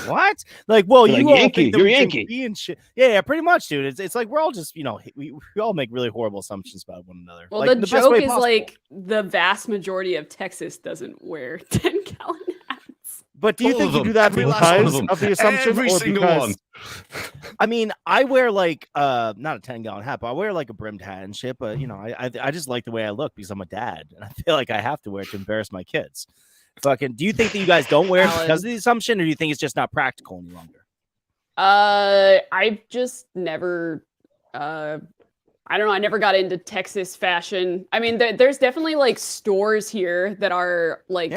what? Like, well, you all Yankee. think that you're we Yankee and shit. Yeah, pretty much, dude. It's like we're all just we all make really horrible assumptions about one another. Well, like, the joke is like the vast majority of Texas doesn't wear 10-gallon hats. But do you think you do that because of the assumption? Every single one. I mean, I wear like not a 10-gallon hat, but I wear like a brimmed hat and shit. But I just like the way I look because I'm a dad, and I feel like I have to wear it to embarrass my kids. Fucking, do you think that you guys don't wear it because of the assumption, or do you think it's just not practical any longer? I've just never I don't know. I never got into Texas fashion. I mean, there's definitely like stores here that are like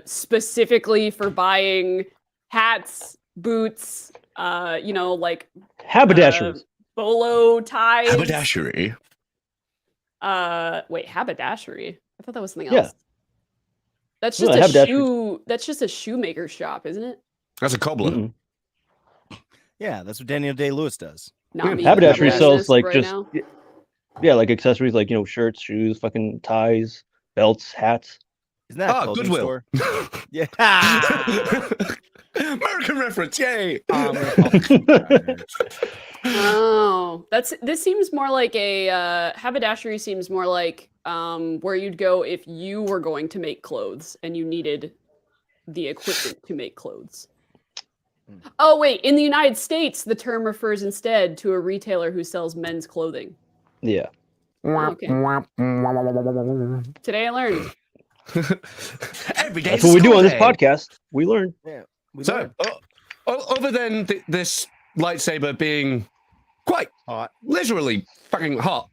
specifically for buying hats, boots, like haberdasheries, bolo ties. Haberdashery. Wait, haberdashery. I thought that was something Yeah. else. That's just a shoe. That's just a shoemaker shop, isn't it? That's a cobbler. Mm-hmm. Yeah, that's what Daniel Day-Lewis does. Not me. Haberdashery sells like right just now. yeah, like accessories, like shirts, shoes, fucking ties, belts, hats. Isn't that a clothing Goodwill? store? Yeah. American reference, yay! Oh, this seems more like a haberdashery. Seems more like where you'd go if you were going to make clothes and you needed the equipment to make clothes. Oh wait, in the United States, the term refers instead to a retailer who sells men's clothing. Yeah. Okay. Today I learned. Every day. That's what we do on this podcast. We learn. Yeah. So, other than this lightsaber being quite hot, literally fucking hot,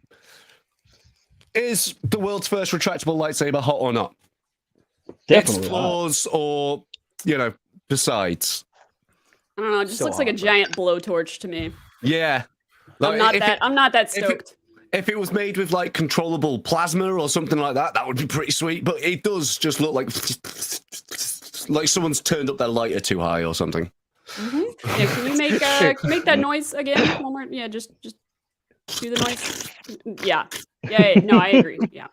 is the world's first retractable lightsaber hot or not? Definitely. Its flaws or, besides. I don't know. It just looks like a giant blowtorch to me. Yeah. I'm not that stoked. If it was made with like controllable plasma or something like that, that would be pretty sweet. But it does just look like someone's turned up their lighter too high or something. Mm-hmm. Yeah, can you make that noise again? One more. Yeah, just do the noise. Yeah. No, I agree. Yeah.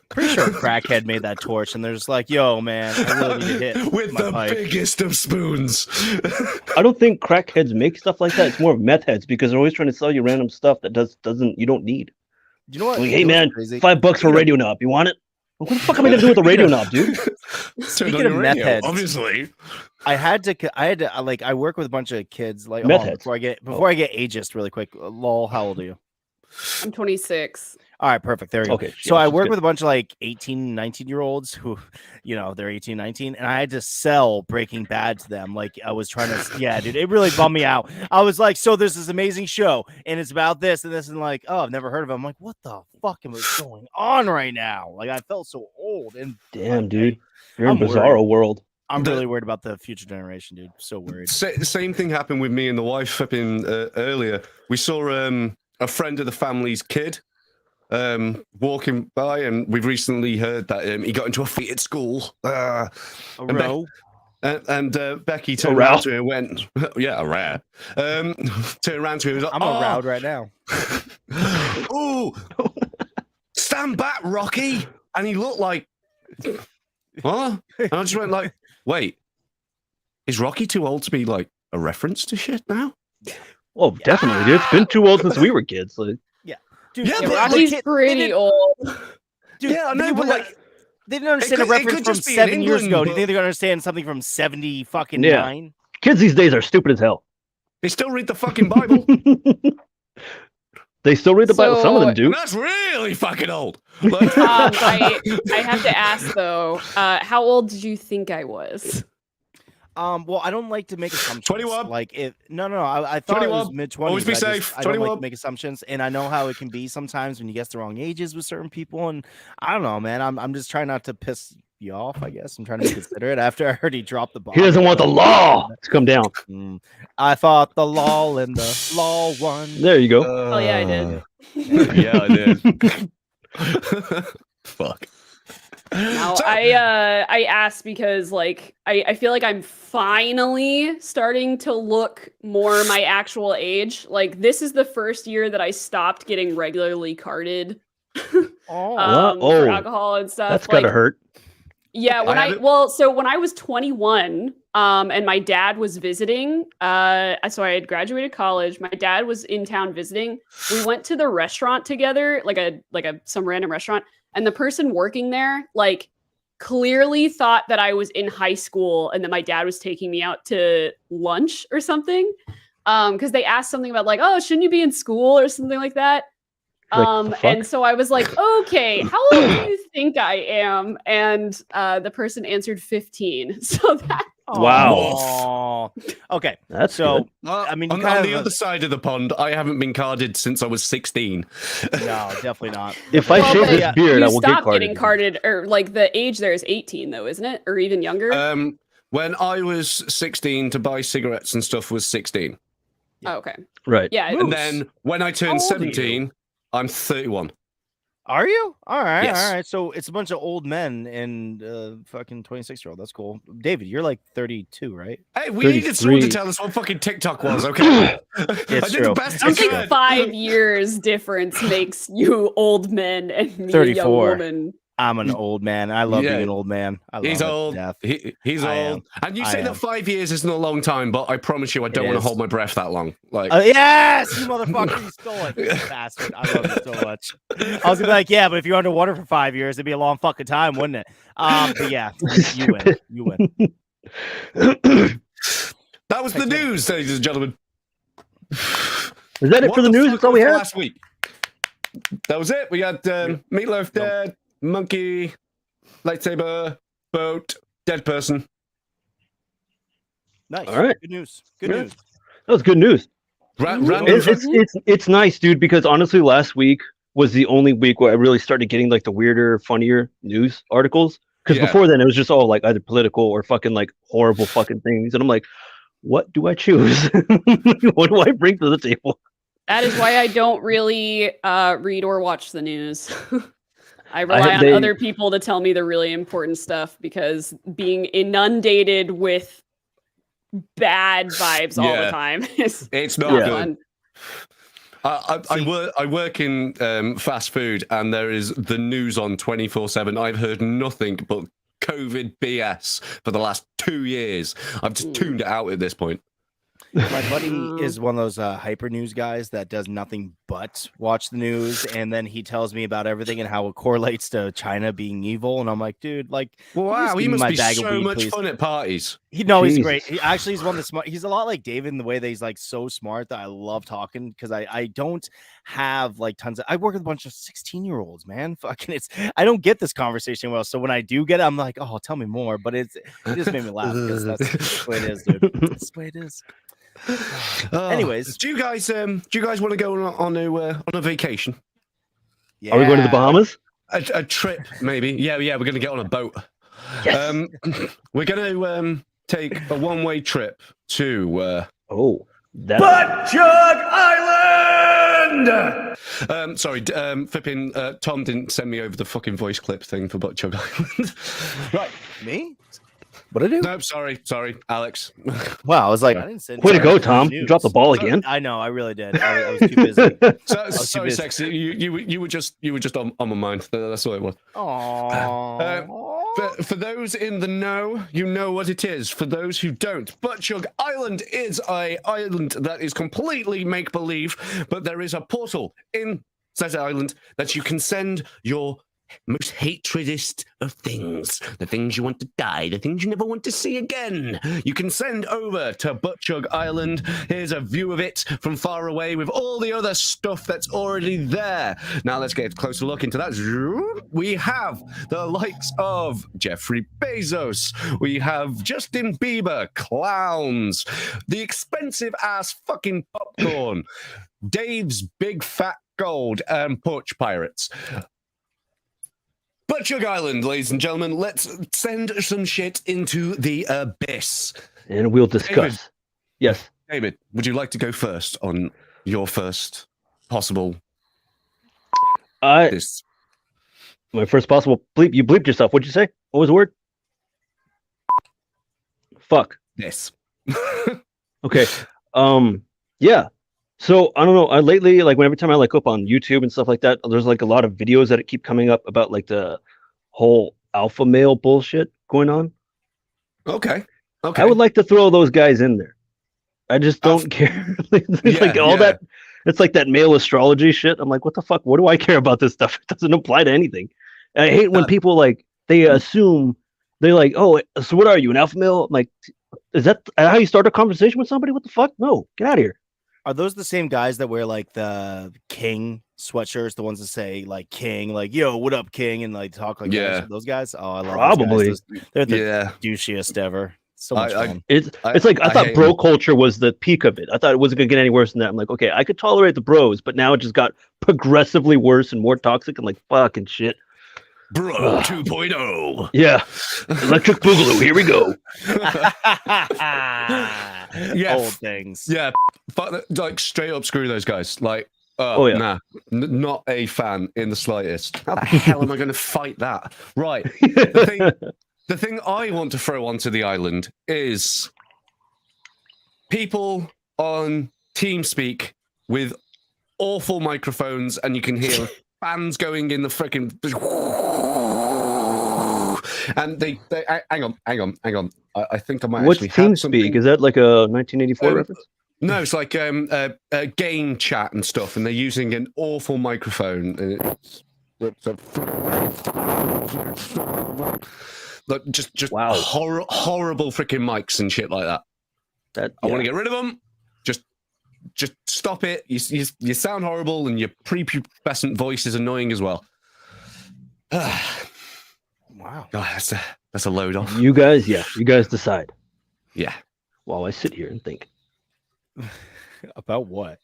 Pretty sure a crackhead made that torch, and they're just like, "Yo, man, I really need to hit with the biggest of spoons." I don't think crackheads make stuff like that. It's more of meth heads because they're always trying to sell you random stuff that you don't need. Do you know what? Like, hey man, $5 for a radio knob. You want it? What the fuck am I gonna do with the radio knob, dude? Speaking of meth heads, obviously, I had to like I work with a bunch of kids. Like meth heads. Before I get ageist really quick. Lol, how old are you? I'm 26. All right, perfect. There we go. Okay. So I work with a bunch of like 18, 19-year-olds who, they're 18, 19, and I had to sell Breaking Bad to them. Like I was trying to, yeah, dude, it really bummed me out. I was like, so there's this amazing show, and it's about this and this, and like, oh, I've never heard of it. I'm like, what the fuck is going on right now? Like I felt so old and damn, dude, you're in bizarro world. I'm really worried about the future generation, dude. So worried. Same thing happened with me and the wife up in earlier. We saw a friend of the family's kid walking by, and we've recently heard that he got into a fight at school. And Becky turned around to him and went, yeah, a row. Turned around to him and was like, I'm around right now. Oh, stand back, Rocky. And he looked like, what? And I just went like, wait, is Rocky too old to be like a reference to shit now? Oh, definitely, dude. It's been too old since we were kids. Like, dude, yeah, but Rocky's pretty old. Dude, yeah, I know, but like, they didn't understand a reference from 7 years ago. Do you think they're gonna understand something from 70 fucking 9? Kids these days are stupid as hell. They still read the fucking Bible. They still read the Bible. Some of them do. That's really fucking old. I have to ask though, how old did you think I was? Well, I don't like to make assumptions. 21. Like if no, I thought 21. it was mid-20s. Always be safe. I don't like 21. to make assumptions, and I know how it can be sometimes when you guess the wrong ages with certain people. And I don't know, man. I'm just trying not to piss you off. I guess I'm trying to be considerate. After I heard he dropped the bomb, He doesn't want the law to come down. I thought the law and the law won. There you go. Oh yeah, I did. Yeah, I did. Fuck. Now So- I asked because like I feel like I'm finally starting to look more my actual age. Like this is the first year that I stopped getting regularly carded Oh, for alcohol and stuff. That's like, gotta hurt. Yeah, when I I haven't- so when I was 21, and my dad was visiting, so I had graduated college. My dad was in town visiting. We went to the restaurant together, like some random restaurant, and the person working there, like, clearly thought that I was in high school and that my dad was taking me out to lunch or something. Because they asked something about like, oh, shouldn't you be in school or something like that? Like, the fuck? And so I was like, okay, how old do you think I am? And the person answered 15. So that Wow. Okay. That's So good. Well, I mean, you on kind the of- other side of the pond, I haven't been carded since I was 16. no, definitely not. If I Well, shave but this beard, you I will get stop carded. getting carded, or like the age there is 18 though, isn't it? Or even younger? When I was 16, to buy cigarettes and stuff was 16. Oh, okay. Right. Yeah. Moose. And then when I turned How old are you? 17, I'm 31. Are you? All right. Yes. All right. So it's a bunch of old men and fucking 26-year-old. That's cool. David, you're like 32, right? Hey, we needed someone to 33. tell us what fucking TikTok was, okay? I did true. the best I I don't think could. 5 years difference makes you old men and me a young 34. woman. I'm an old man. I love Yeah. being an old man. I love He's it to old. death. He's I old. am. And you I say am. that 5 years isn't a long time, but I promise you I don't It want to is. hold my breath that long. Like, Yes, you motherfucker, you stole it, you bastard. I love you so much. I was gonna be like, yeah, but if you're underwater for 5 years, it'd be a long fucking time, wouldn't it? But yeah, you win. You win. that was the news, ladies and gentlemen. Is that it What for the news? fuck That's all we was had? last week. That was it. We had Meatloaf dead, monkey, lightsaber, boat, dead person. Nice. All right. Good news. Good Yeah. news. That was good news. Random. It's nice, dude, because honestly, last week was the only week where I really started getting like the weirder, funnier news articles. Because Yeah. before then, it was just all like either political or fucking like horrible fucking things, and I'm like, what do I choose? What do I bring to the table? That is why I don't really read or watch the news. I rely have- on they- other people to tell me the really important stuff because being inundated with bad vibes all the Yeah. time is It's not not good. fun. I work in fast food, and there is the news on 24/7. I've heard nothing but COVID BS for the last 2 years. I've just tuned it out at this point. My buddy is one of those hyper news guys that does nothing but watch the news, and then he tells me about everything and how it correlates to China being evil. And I'm like, dude, like, Wow, just he give me must my be bag of so weed, much please. fun at parties. he's Jesus. great. He actually is one of the smart. He's a lot like David in the way that he's like so smart that I love talking because I don't have like tons of. I work with a bunch of 16-year-olds, man. Fucking, I don't get this conversation well. So when I do get it, I'm like, oh, tell me more. But it just made me laugh because that's the way it is, dude. That's the way it is. Anyways, do you guys want to go on a vacation? yeah. Are we going to the Bahamas? A trip, maybe. Yeah, we're gonna get on a boat. We're gonna take a one-way trip to Oh, that. Island. Sorry, flipping. Tom didn't send me over the fucking voice clip thing for Butt Chug Island. Right. Me? What did I do? No, sorry, Alex. Wow, I was like, I didn't say. Way to go, Tom! News. You dropped the ball again. I know, I really did. I was too busy. Sorry, busy. sexy. You were just on my mind. That's all it was. Aww. For those in the know, you know what it is. For those who don't, Butchug Island is an island that is completely make-believe, but there is a portal in said island that you can send your most hatredest of things, the things you want to die, the things you never want to see again, you can send over to Butchug Island. Here's a view of it from far away with all the other stuff that's already there. Now let's get a closer look into that. We have the likes of Jeffrey Bezos. We have Justin Bieber, clowns, the expensive ass fucking popcorn, Dave's big fat gold, and porch pirates. Butchug Island, ladies and gentlemen, let's send some shit into the abyss. And we'll discuss. David. Yes. David, would you like to go first on your first possible this? My first possible bleep. You bleeped yourself. What'd you say? What was the word? Fuck. This. Okay. Yeah. So I don't know. I lately, like, every time I like up on YouTube and stuff like that, there's like a lot of videos that keep coming up about like the whole alpha male bullshit going on. Okay. Okay. I would like to throw those guys in there. I just don't care. It's like all that. It's like that male astrology shit. I'm like, what the fuck? What do I care about this stuff? It doesn't apply to anything. And I hate when people like they assume they're like, oh, so what are you, an alpha male? I'm like, is that how you start a conversation with somebody? What the fuck? No, get out of here. Are those the same guys that wear like the king sweatshirts, the ones that say like king, like yo, what up, king, and like talk like those guys? Oh, I love Probably. those guys. They're the douchiest ever. So much fun. It's like I thought bro culture was the peak of it. I thought it wasn't gonna get any worse than that. I'm like, okay, I could tolerate the bros, but now it just got progressively worse and more toxic and like fucking shit. Bro 2.0. Yeah. Electric Boogaloo. Here we go. Old things. Yeah. Like straight up screw those guys. Like, yeah. Not a fan in the slightest. How the hell am I going to fight that? Right. The thing I want to throw onto the island is people on TeamSpeak with awful microphones, and you can hear fans going in the freaking. And they hang on. I think I might What's actually have TeamSpeak? something. Is that like a 1984 reference? No, it's like game chat and stuff, and they're using an awful microphone. And it's like just wow. horrible freaking mics and shit like that. I want to get rid of them. Just stop it. You sound horrible, and your prepubescent voice is annoying as well. Wow, God, that's a load off. You guys decide. Yeah. While I sit here and think. About what?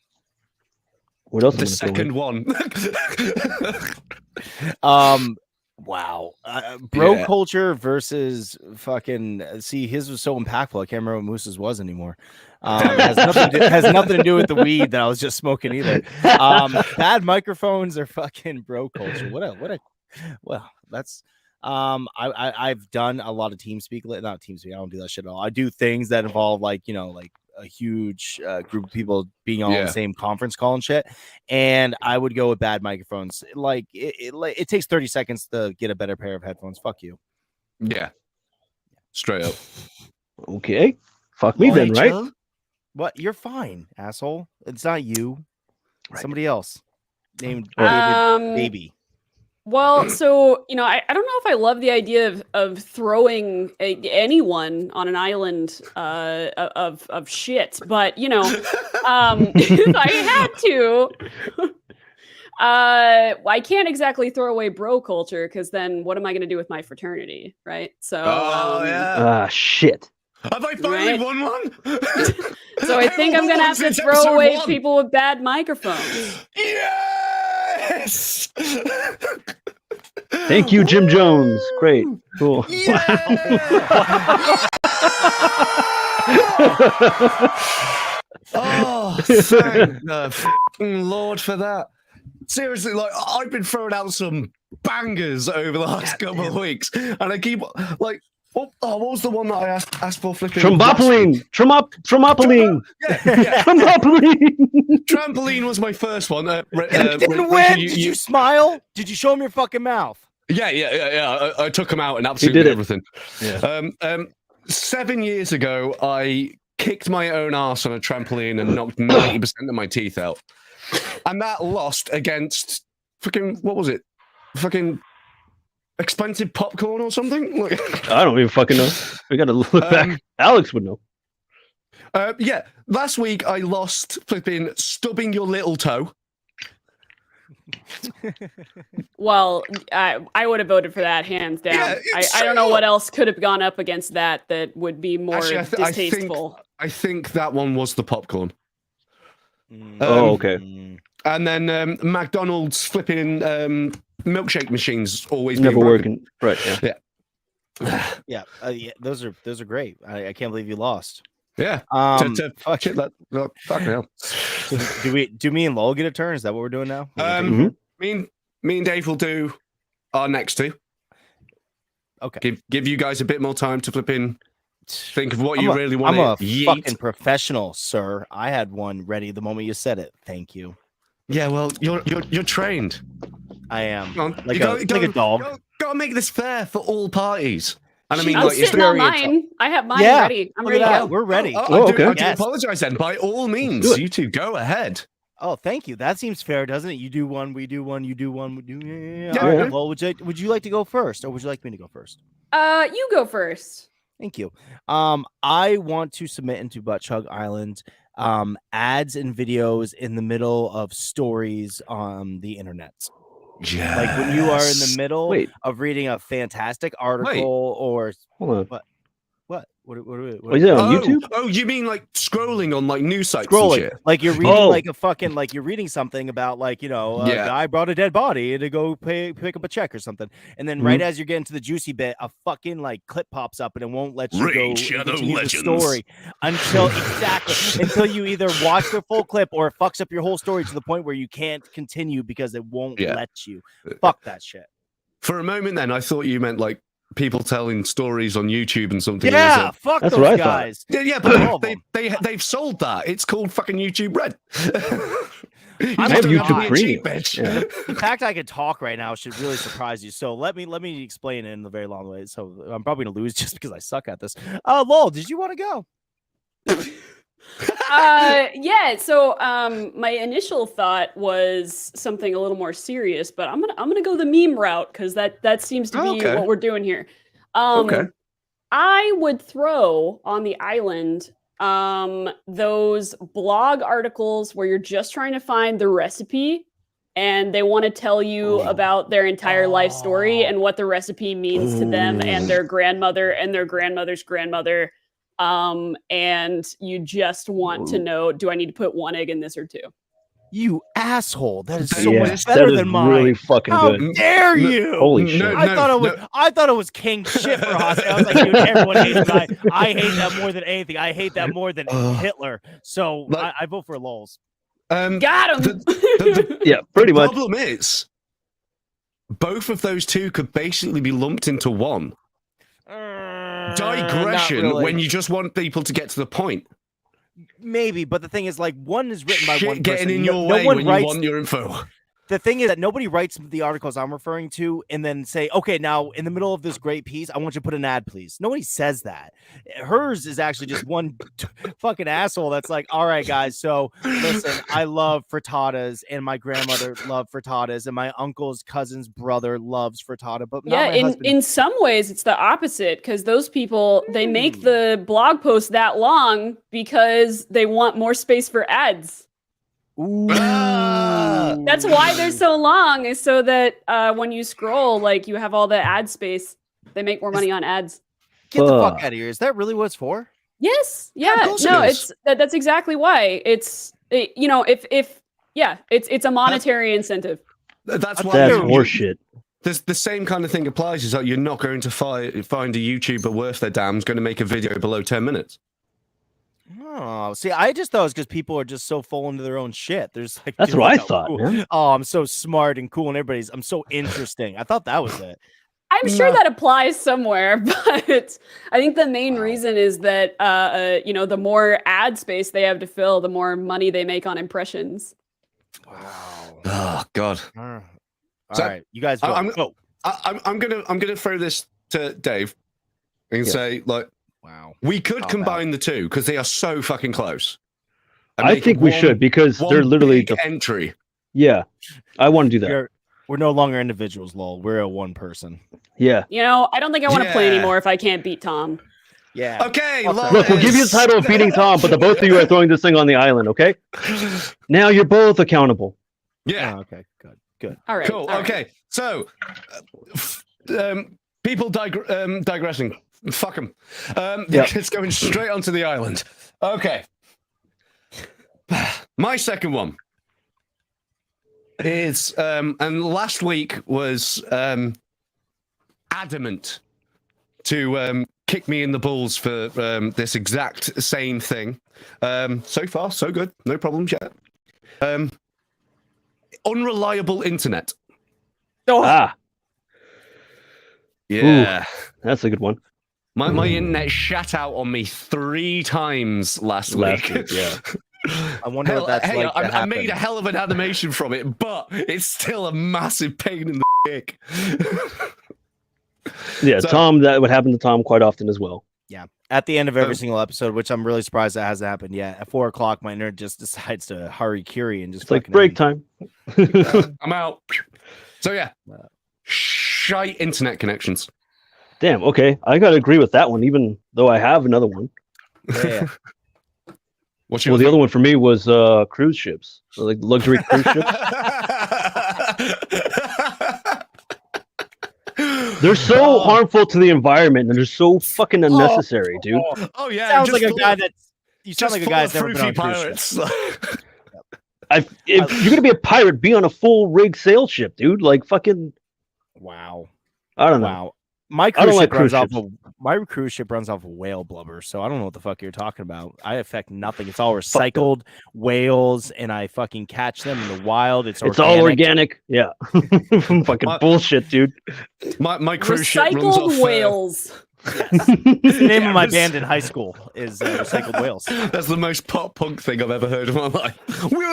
What else? The second one. Wow. Bro culture versus fucking. See, his was so impactful. I can't remember what Moose's was anymore. Has nothing to do with the weed that I was just smoking either. Bad microphones are fucking bro culture. Well, that's. I've done a lot of TeamSpeak. Not TeamSpeak. I don't do that shit at all. I do things that involve like a huge group of people being on the same conference call and shit. And I would go with bad microphones. Like it takes 30 seconds to get a better pair of headphones. Fuck you. Yeah. Straight up. Okay. Fuck me then, right? What? You're fine, asshole. It's not you. Right. Somebody else named Baby. Well, so, I don't know if I love the idea of throwing anyone on an island of shit, but, if I had to, I can't exactly throw away bro culture, because then what am I going to do with my fraternity, right? So, shit. Have I finally won one? So I think I'm going to have to throw away people with bad microphones. Yes! Thank you, Jim Jones. Great. Cool. Yeah! Oh, thank the fucking Lord for that. Seriously, like, I've been throwing out some bangers over the last couple of weeks, and I keep, like, what was the one that I asked for? Flipping Trampoline. Trampoline. Yeah. Trampoline. Trampoline was my first one. Didn't win. Did you smile? Did you show him your fucking mouth? Yeah. I took him out and absolutely did everything. Yeah. 7 years ago, I kicked my own ass on a trampoline and knocked 90% of my teeth out, and that lost against fucking what was it? Fucking expensive popcorn or something? Like, I don't even fucking know. We gotta look back. Alex would know. Yeah, last week I lost flipping stubbing your little toe. Well, I would have voted for that hands down. Yeah, I don't know what else could have gone up against that would be more Actually, distasteful. I think that one was the popcorn. Okay. And then McDonald's flipping milkshake machines always Never being broken. working. Right. Yeah, those are great. I can't believe you lost. Yeah. Fuck. Shit, fucking hell. So do me and Lowell get a turn? Is that what we're doing now? Me and Dave will do our next two. Okay. Give you guys a bit more time to flip in. Think of what you really want. I'm a fucking professional, sir. I had one ready the moment you said it. Thank you. Yeah, well, you're trained. I am. Come on. Like a dog. Gotta make this fair for all parties. And I mean, I'm like, sitting on mine. I have mine ready. I'm ready to go. We're ready. I do apologize then. By all means, you two go ahead. Oh, thank you. That seems fair, doesn't it? You do one, we do one, you do one, we do. Yeah. All right, well, would you like to go first, or would you like me to go first? You go first. Thank you. I want to submit into Butt Chug Island ads and videos in the middle of stories on the internet. Yeah. Like when you are in the middle of reading a fantastic article or hold on. What is it on YouTube? Oh, you mean like scrolling on like news sites? Scrolling, and shit? like you're reading like a fucking you're reading something about a guy brought a dead body to go pick up a check or something, and then right as you're getting to the juicy bit, a fucking clip pops up and it won't let you continue the story until you either watch the full clip or it fucks up your whole story to the point where you can't continue because it won't let you. Fuck that shit. For a moment, then I thought you meant like people telling stories on YouTube and something. Yeah, fuck That's those guys. Yeah, but they've sold that. It's called fucking YouTube Red. I have YouTube Premium. The fact I can talk right now should really surprise you. So let me explain it in a very long way. So I'm probably gonna lose just because I suck at this. Lol, did you want to go? Yeah, so my initial thought was something a little more serious, but I'm gonna go the meme route because that seems to be what we're doing here. I would throw on the island those blog articles where you're just trying to find the recipe and they want to tell you about their entire life story and what the recipe means to them and their grandmother and their grandmother's grandmother. And you just want to know, do I need to put one egg in this or two? You asshole. That is so much better than mine. Really fucking good. How dare you? Holy shit. I thought it was king shit for us. I was like, dude, everyone hates it. I hate that more than anything. I hate that more than Hitler. So I vote for Lols. Got him. Yeah, pretty much. The problem is, both of those two could basically be lumped into one. Digression when you just want people to get to the point. Maybe, but the thing is, one is written by one person. Getting in your way when you want your info. The thing is that nobody writes the articles I'm referring to and then say, okay, now in the middle of this great piece, I want you to put an ad, please. Nobody says that. Hers is actually just one fucking asshole that's like, all right, guys, so listen, I love frittatas and my grandmother loved frittatas and my uncle's cousin's brother loves frittata. But in some ways, it's the opposite because those people, they make the blog post that long because they want more space for ads. Ooh. That's why they're so long, is so that when you scroll, you have all the ad space. They make more money on ads. Get the fuck out of here. Is that really what it's for? Yes. Yeah. No, that's exactly why. It's a monetary incentive. That's why that's horseshit. The same kind of thing applies. Is that you're not going to find a YouTuber worth their damn's going to make a video below 10 minutes. Oh, see, I just thought it was because people are just so full into their own shit. There's that's what I thought. Cool. Oh, I'm so smart and cool, and I'm so interesting. I thought that was it. I'm sure that applies somewhere, but I think the main reason is that the more ad space they have to fill, the more money they make on impressions. Wow. Oh God. All right, you guys. I'm gonna throw this to Dave and say wow. We could combine the two because they are so fucking close. I think we should because they're literally the entry. Yeah, I want to do that. We're no longer individuals, lol. We're a one person. Yeah. You know, I don't think I want to play Yeah. anymore if I can't beat Tom. Yeah. Okay, Look, Look, we'll give you the Loris. title of beating Tom, but the both of you are throwing this thing on the island, okay? Now you're both accountable. Yeah. Oh, okay. Good. All right. Cool. all right. Okay. So, people digressing. Fuck them. Yep. It's going straight onto the island. Okay. My second one is, and last week was adamant to kick me in the balls for this exact same thing. So far, so good. No problems yet. Unreliable internet. Ah, Yeah. that's a good one. My internet shat out on me 3 times last Last week. week, yeah. I wonder what that's like. to I made a happen. hell of an animation from it, but it's still a massive pain in the dick. Yeah, So- Tom, that would happen to Tom quite often as well. At the end of every Um, single episode, which I'm really surprised that hasn't happened yet. At 4 o'clock, my internet just decides to hurry Curie and just It's like fucking break end. time. I'm out. So yeah, shite internet connections. Damn, okay. I gotta agree with that one, even though I have another one. Yeah. What's Well, the other one for me was cruise ships. So, like luxury cruise ships. They're so harmful to the envant and they're so fucking unnecessary, dude. Oh yeah, Sounds just like a full guy of- that's. You just sound like a full guy of that's never been on fruity a cruise ship. pirates. If you're gonna be a pirate, be on a full rig sail ship, dude. Like fucking, Wow. I don't know. Wow. My I cruise don't ship like runs cruise off ships. of my cruise ship runs off of whale blubber, so I don't know what the fuck you're talking about. I affect nothing. It's all recycled whales, and I fucking catch them in the wild. It's All organic. Yeah. Fucking My- bullshit, dude. My cruise ship runs off. Recycled whales. It's the name Yeah, of my this- band in high school is recycled whales. That's the most pop punk thing I've ever heard in my life.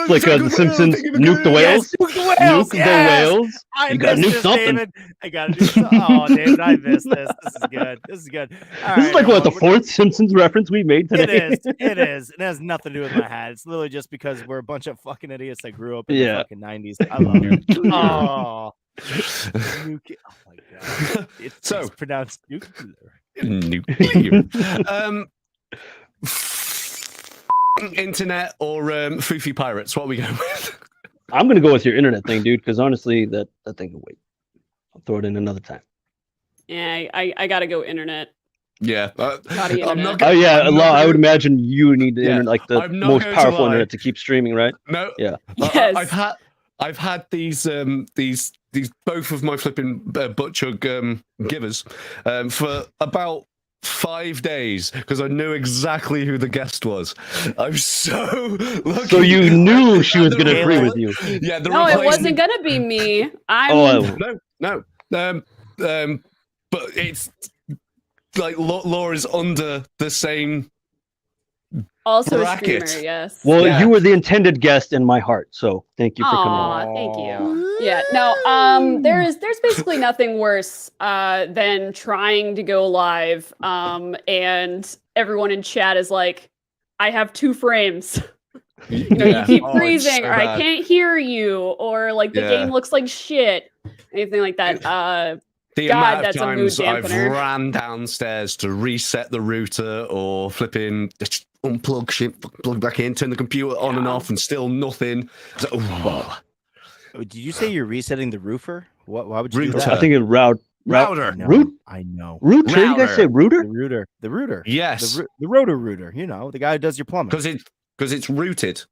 Like The Simpsons nuke the whales. Yes, nuke the whales. Nuke the yes! whales. I You gotta missed nuke this, something. David. I gotta do something. Oh, David, I missed this. This is good. This is good. All This is right, like what the everyone, fourth Simpsons reference we made It today. is. It is. It has nothing to do with my hat. It's literally just because we're a bunch of fucking idiots that grew up in the Yeah. fucking 90s. I love it. Oh. Nuke- oh my god. So- It's pronounced nuclear. Nuclear. Internet or foofy pirates? What are we going with? I'm gonna go with your internet thing, dude, because honestly, that thing can wait. I'll throw it in another time. Yeah, I gotta go internet. Yeah, Gotta I'm internet. not Oh gonna, yeah, I'm not I gonna- would imagine you need the Yeah, internet, like the I'm not most going to powerful lie. internet to keep streaming, right? No. Yeah. Yes. I've had these both of my flipping butt chug givers for about 5 days because I knew exactly who the guest was. I'm so lucky. So you knew she was the gonna agree Taylor- with you. Yeah, the No, it replacement- wasn't gonna be me. I'm Oh, No. But it's like Laura's under the same. also a bracket. streamer. Yes. well, Yeah. you were the intended guest in my heart, so thank you for coming on. Aw, thank you. Yeah, no, there's basically nothing worse than trying to go live and everyone in chat is like, I have 2 frames. You know, you keep Oh, it's freezing, so or I bad. can't hear you, or like the Yeah. game looks like shit. Anything like that. The God, amount of that's a mood times I've dampener. ran downstairs to reset the router or flipping just unplug shit, plug back in, turn the computer on and Yeah. off, and still nothing. So, Oh, did you say you're resetting the roofer? Why would you do Router. that? I think it router. I know. Root? I know. Router? You guys say The router? rooter. The rooter. Yes, The rotor rooter. You know, the guy who does your plumbing. because it's rooted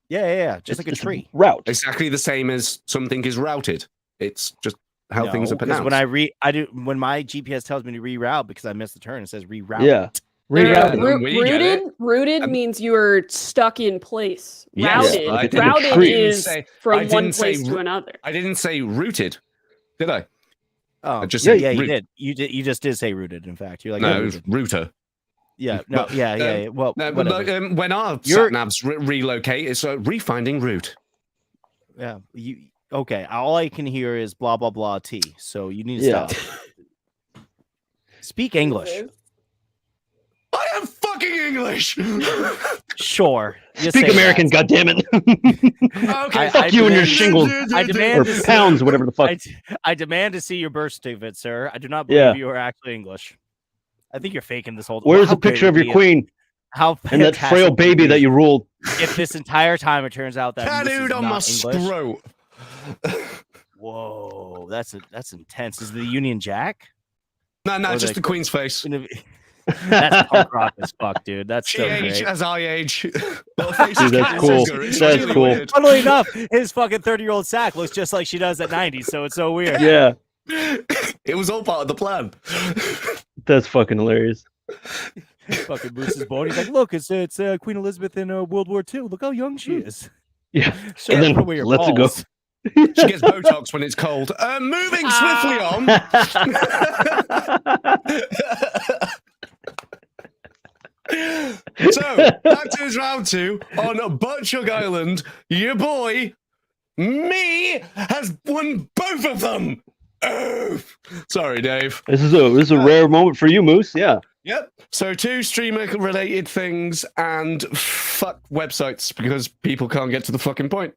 Yeah. Just like a It's tree. route. exactly the same as something is routed. It's just how things are because pronounced. when my GPS tells me to reroute because I missed the turn, it says reroute. Yeah. No, no, no, Yeah, Reroute. we get it. Rooted I'm- means you are stuck in place. Yes, Routed. like it's in a Routed tree. is I from didn't one say place to another. I didn't say rooted, did I? Oh, I just yeah, said yeah, you root. did. You just did say rooted. In fact, you're like, No, oh, it was rooted. router. Yeah, no, But, yeah. Well, No, but, whatever. when our You're- sat navs relocate, it's refinding route. Yeah, okay? All I can hear is blah blah blah T. So you need to Yeah. stop. Speak English. I am fucking English. Sure. You Speak say American, that. goddammit. Okay, Fuck you and your shingles. I Or demand to see, pounds, whatever the fuck. I demand to see your birth certificate, sir. I do not believe you are actually English. I think you're faking this whole. Where's how the picture great of would your it be queen How and that frail fantastic would it baby be that you ruled? if this entire time it turns out that this is tattooed on my not English? throat. Whoa, that's intense. Is it the Union Jack? No, Or just the Queen's face. That's punk rock as fuck, dude. That's She so age great. as I age. Dude, that's cool. That's cool. Funnily enough, his fucking 30-year-old sack looks just like she does at 90, so it's so weird. Yeah, It was all part of the plan. that's fucking hilarious. Fucking Moose is born. He's like, look, it's Queen Elizabeth in World War II. Look how young she is. Yeah, Sure, and then put away your let's go. balls. She gets Botox when it's cold. Moving swiftly on. So, back to his round 2 on Butchug Island. Your boy, me, has won both of them. Oh, sorry, Dave. This is a rare moment for you, Moose. Yeah. Yep. So 2 streamer-related things and fuck websites because people can't get to the fucking point.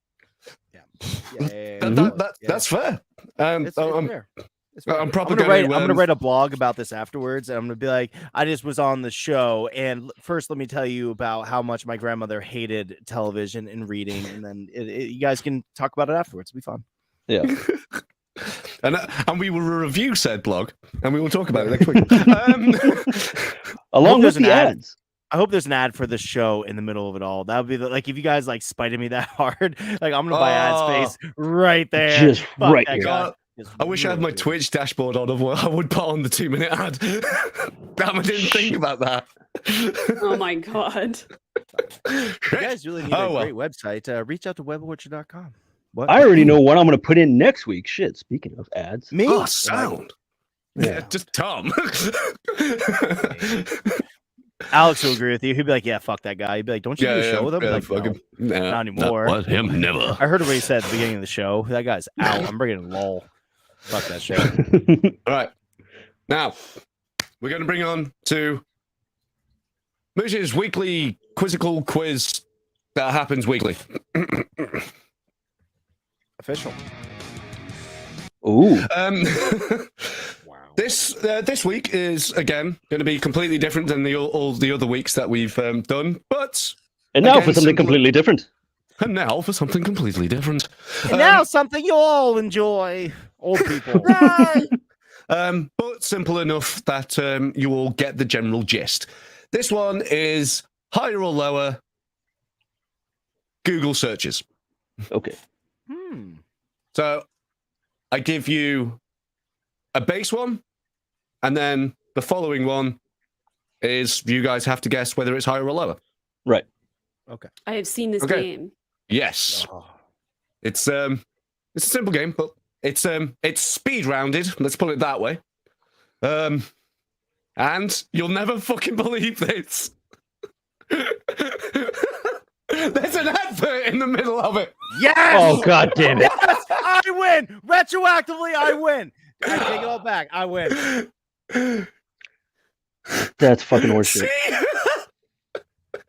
That's fair. It's fair. I'm probably I'm gonna write a blog about this afterwards, and I'm gonna be like, I just was on the show, and first let me tell you about how much my grandmother hated television and reading, and then you guys can talk about it afterwards. It'll be fun. Yeah. and we will review said blog, and we will talk about it next week. Along with there's an the ad. ads. I hope there's an ad for the show in the middle of it all. That would be like if you guys like spited me that hard, like I'm gonna buy ad space right there. Just Fuck right that here. guy. I wish I had my Twitch dashboard on of what I would put on the 2-minute ad. Damn, I didn't think about that. Oh my god. You guys really need a great website. Reach out to webwatcher.com. What? I already know what I'm going to put in next week. Shit, speaking of ads. Me? Oh, sound. Yeah, just Tom. Alex will agree with you. He'd be like, yeah, fuck that guy. He'd be like, don't you do a show with him? Yeah, Like, fuck him. no, Nah, not anymore. Not him, never. I heard what he said at the beginning of the show. That guy's out. I'm bringing lol. Fuck that shit. All right. Now, we're going to bring on to Moose's weekly quizzical quiz that happens weekly. Official. Ooh. Wow. This week is again going to be completely different than all the other weeks that we've done, but And now again, for something simple- completely different. And now for something completely different. And now something you all enjoy. Old people. But simple enough that you will get the general gist. This one is higher or lower Google searches. Okay. So I give you a base one, and then the following one is you guys have to guess whether it's higher or lower. Right. Okay. I have seen this Okay. game. Yes. Oh. It's a simple game, but it's speed rounded, let's put it that way. And you'll never fucking believe this. There's an advert in the middle of it. Yes! Oh, god damn it. Yes! I win! Retroactively, I win! I take it all back. I win. That's fucking horseshit. See?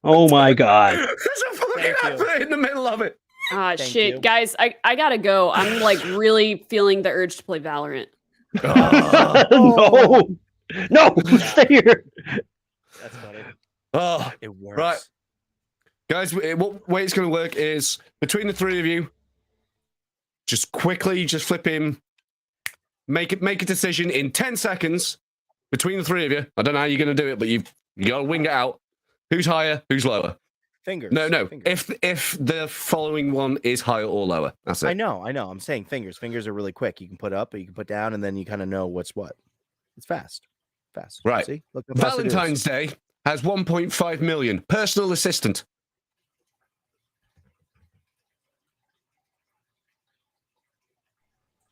Oh my god. There's a fucking Thank you. advert in the middle of it. Ah, Thank shit. you. Guys, I gotta go. I'm like really feeling the urge to play Valorant. No. No, stay here. That's funny. Oh, It works. right. Guys, what way it's going to work is between the three of you, just quickly just flip in, make a decision in 10 seconds between the three of you. I don't know how you're going to do it, but you got to wing it out. Who's higher? Who's lower? Fingers. No. Fingers. If the following one is higher or lower, that's it. I know. I'm saying fingers. Fingers are really quick. You can put up, or you can put down, and then you kind of know what's what. It's fast. Right. See? Look how fast it is. Valentine's Day has 1.5 million. Personal assistant.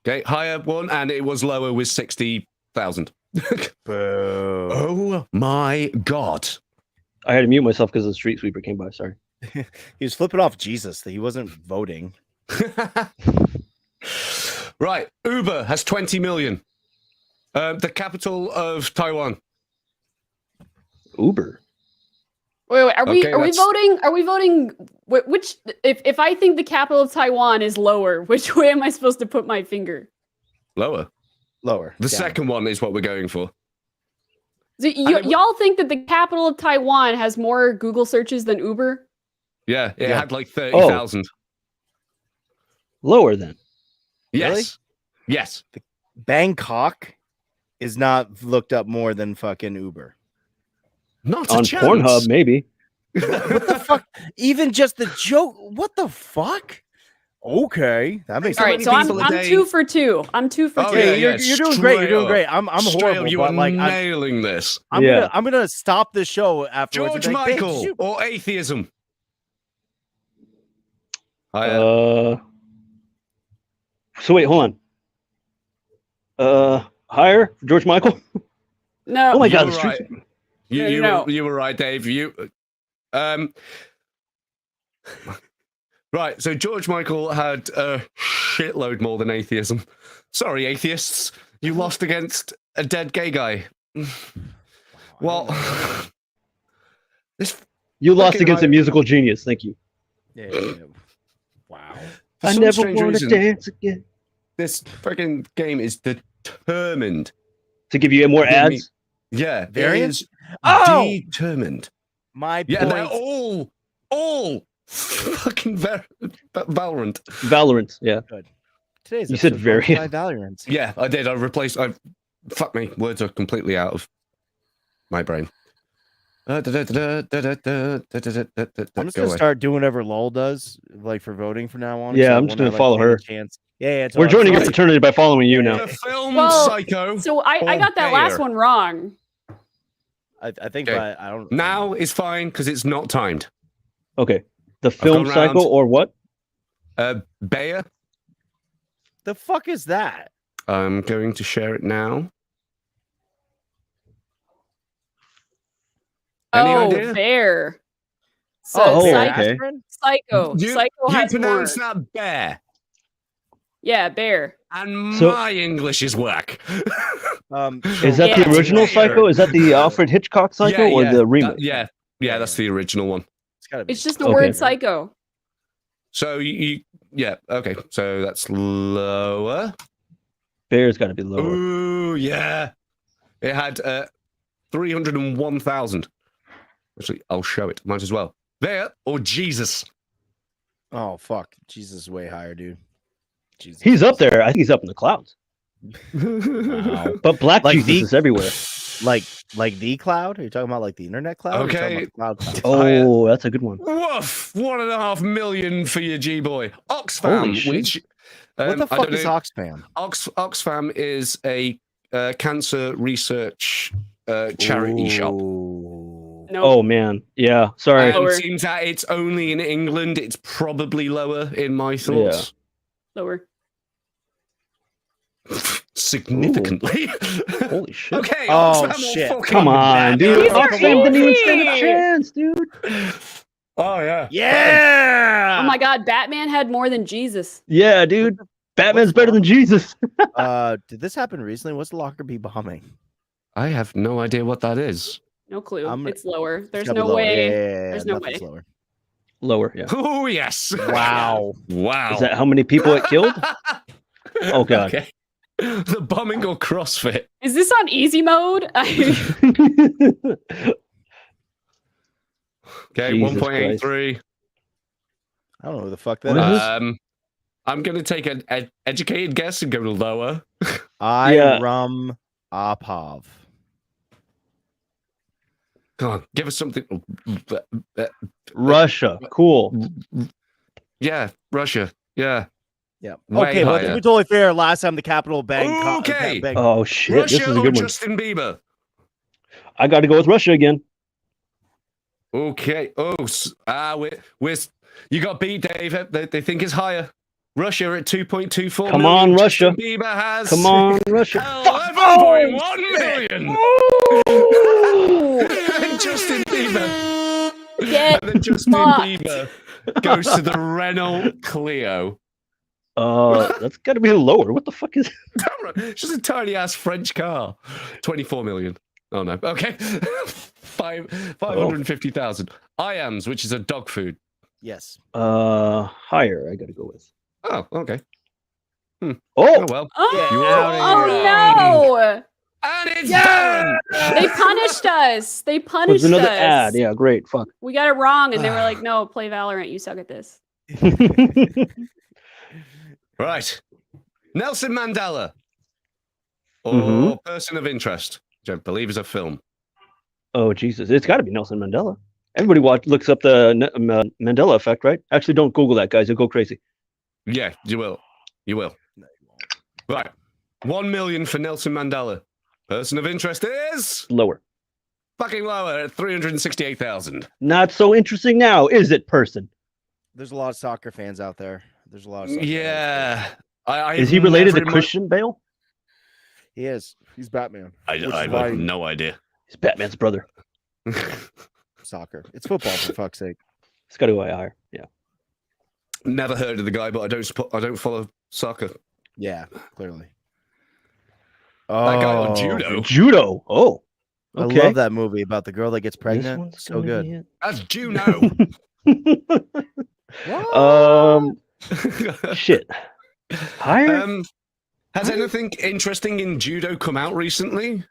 Okay, higher one, and it was lower with 60,000. Boo. Oh my god. I had to mute myself because the street sweeper came by. Sorry. He was flipping off Jesus that he wasn't voting. Right, Uber has 20 million. The capital of Taiwan. Uber. Wait, are we Okay, are we that's- voting? Are we voting? Which if I think the capital of Taiwan is lower, which way am I supposed to put my finger? Lower. Lower. The down. second one is what we're going for. So y'all think that the capital of Taiwan has more Google searches than Uber? Yeah, it Yeah. had like 30,000. Lower then. Yes. Yes. Bangkok is not looked up more than fucking Uber. Not a On chance. Pornhub, maybe. What the fuck? Even just the joke. What the fuck? Okay, that makes All right, sense. so people a I'm day- 2 for 2. I'm 2 for Oh, 2. yeah, Hey, you're doing great. You're doing great. I'm Straight horrible, up, you but are like nailing this. I'm gonna stop the show afterwards. George and be like, "Babe, Michael did you-" or atheism? So wait, hold on. Higher for George Michael? No. Oh my You god, were the right. streets. No. You were right, Dave. Right, so George Michael had a shitload more than atheism. Sorry, atheists. You lost against a dead gay guy. Well, this You lost fucking against a high- musical genius. Thank you. Yeah. Wow. for I some never strange want to reason, dance again. This fucking game is determined. To give you more Give me- ads? Yeah, Variants? it is Oh! determined. My Yeah, they're point. all fucking Valorant. Valorant, yeah. Today's You said episode brought to you variant. by Valorant. Yeah, I did. Fuck me. Words are completely out of my brain. I'm just gonna start doing whatever LOL does, like for voting from now on. Yeah, so I'm just when I, gonna follow gain a her. Chance. Yeah. We're joining your right. fraternity by following you now. The film Well, Psycho. So I or got that last Bayer. one wrong. I think, Okay. but I don't. Now is fine because it's not timed. Okay. The film gone cycle round. or what? Bayer. The fuck is that? I'm going to share it now. Any idea? Bear. So Oh, Psycho. okay. Psycho. You Psycho has pronounce more. that bear, Yeah, Bear. and So- my English is whack. Is that Yeah. the original Psycho? Is that the Alfred Hitchcock Psycho or the remake? Yeah, that's the original one. It's gotta be. It's just the Okay. word psycho. So yeah, okay. So that's lower. Bear's got to be lower. Ooh, yeah. It had 301,000. Actually, I'll show it. Might as well. There or Jesus. Oh fuck! Jesus is way higher, dude. Jesus. He's up there. I think he's up in the clouds. Wow. But Black Like Jesus the- is everywhere. like the cloud? Are you talking about like the internet cloud? Or are you talking Okay. about the cloud? Oh, that's a good one. Woof! 1.5 million for your G boy. Holy Oxfam, shit. which What the I fuck don't is know. Oxfam? Oxfam is a cancer research charity shop. Ooh. No. Oh man, yeah. Sorry. And Lower. seems that it's only in England. It's probably lower in my thoughts. Lower. Significantly. Holy shit. Okay. Oh, Oxfam will shit. fucking- Come on, dude. These are Oxfam didn't even stand a easy. chance, dude. Oh yeah. Yeah. Oh my god, Batman had more than Jesus. Yeah, dude. Batman's what's better than Jesus. Did this happen recently? What's the Lockerbie bombing? I have no idea what that is. No clue. I'm- It's lower. It's There's gotta be no lower. way. Yeah, There's no nothing's way. Lower. Lower, yeah. Oh yes. Wow. Wow. Is that how many people it killed? Oh, God. Okay. The bombing or CrossFit? Is this on easy mode? Okay, Jesus 1.83. I don't know who the fuck that What is. is this? I'm gonna take an educated guess and go to lower. Yeah. Rum Apov. Come on, give us something. Russia. Cool. Yeah, Russia. Yeah. Yeah. Way Okay, well, to higher. be totally fair, last time the capital banged. Okay. Oh shit, Russia this is a or good one. Justin Bieber? I got to go with Russia again. Okay. Oh, we're you got beat, Dave. They think it's higher. Russia at 2.24 Come million. on, Justin Russia. Bieber has Come on, Russia. 11.1 million. Ooh, And Justin Bieber. get And then Justin fucked. Bieber goes to the Renault Clio. That's got to be lower. What the fuck is? It's just a tiny ass French car. 24 million. Oh no. Okay. 550,000. Iams, which is a dog food. Yes. Higher. I gotta go with. Oh, okay. Oh, Oh well. No! And it's Darren. They punished us. They was punished another us. ad. Yeah, great. Fuck. We got it wrong, and they were like, "No, play Valorant. You suck at this." Right. Nelson Mandela. Or Mhm. Person of Interest, which I believe is a film. Oh Jesus! It's got to be Nelson Mandela. Everybody looks up the Mandela effect, right? Actually, don't Google that, guys. You'll go crazy. Yeah, you will. You will. No, you won't. Right. 1 million for Nelson Mandela. Person of Interest is Lower. fucking lower at 368,000. Not so interesting now, is it, person? There's a lot of soccer fans out there. There's a lot of soccer fans. Yeah. Is he related to Christian Bale? He is. He's Batman. I have no idea. He's Batman's brother. Soccer. It's football, for fuck's sake. It's got to go higher. Yeah. Never heard of the guy, but I don't follow soccer. Yeah, clearly. That guy on judo. Judo. Oh. Okay. I love that movie about the girl that gets This pregnant. one's So gonna good. be it. That's Juno. Shit. Higher? Has anything interesting in judo come out recently?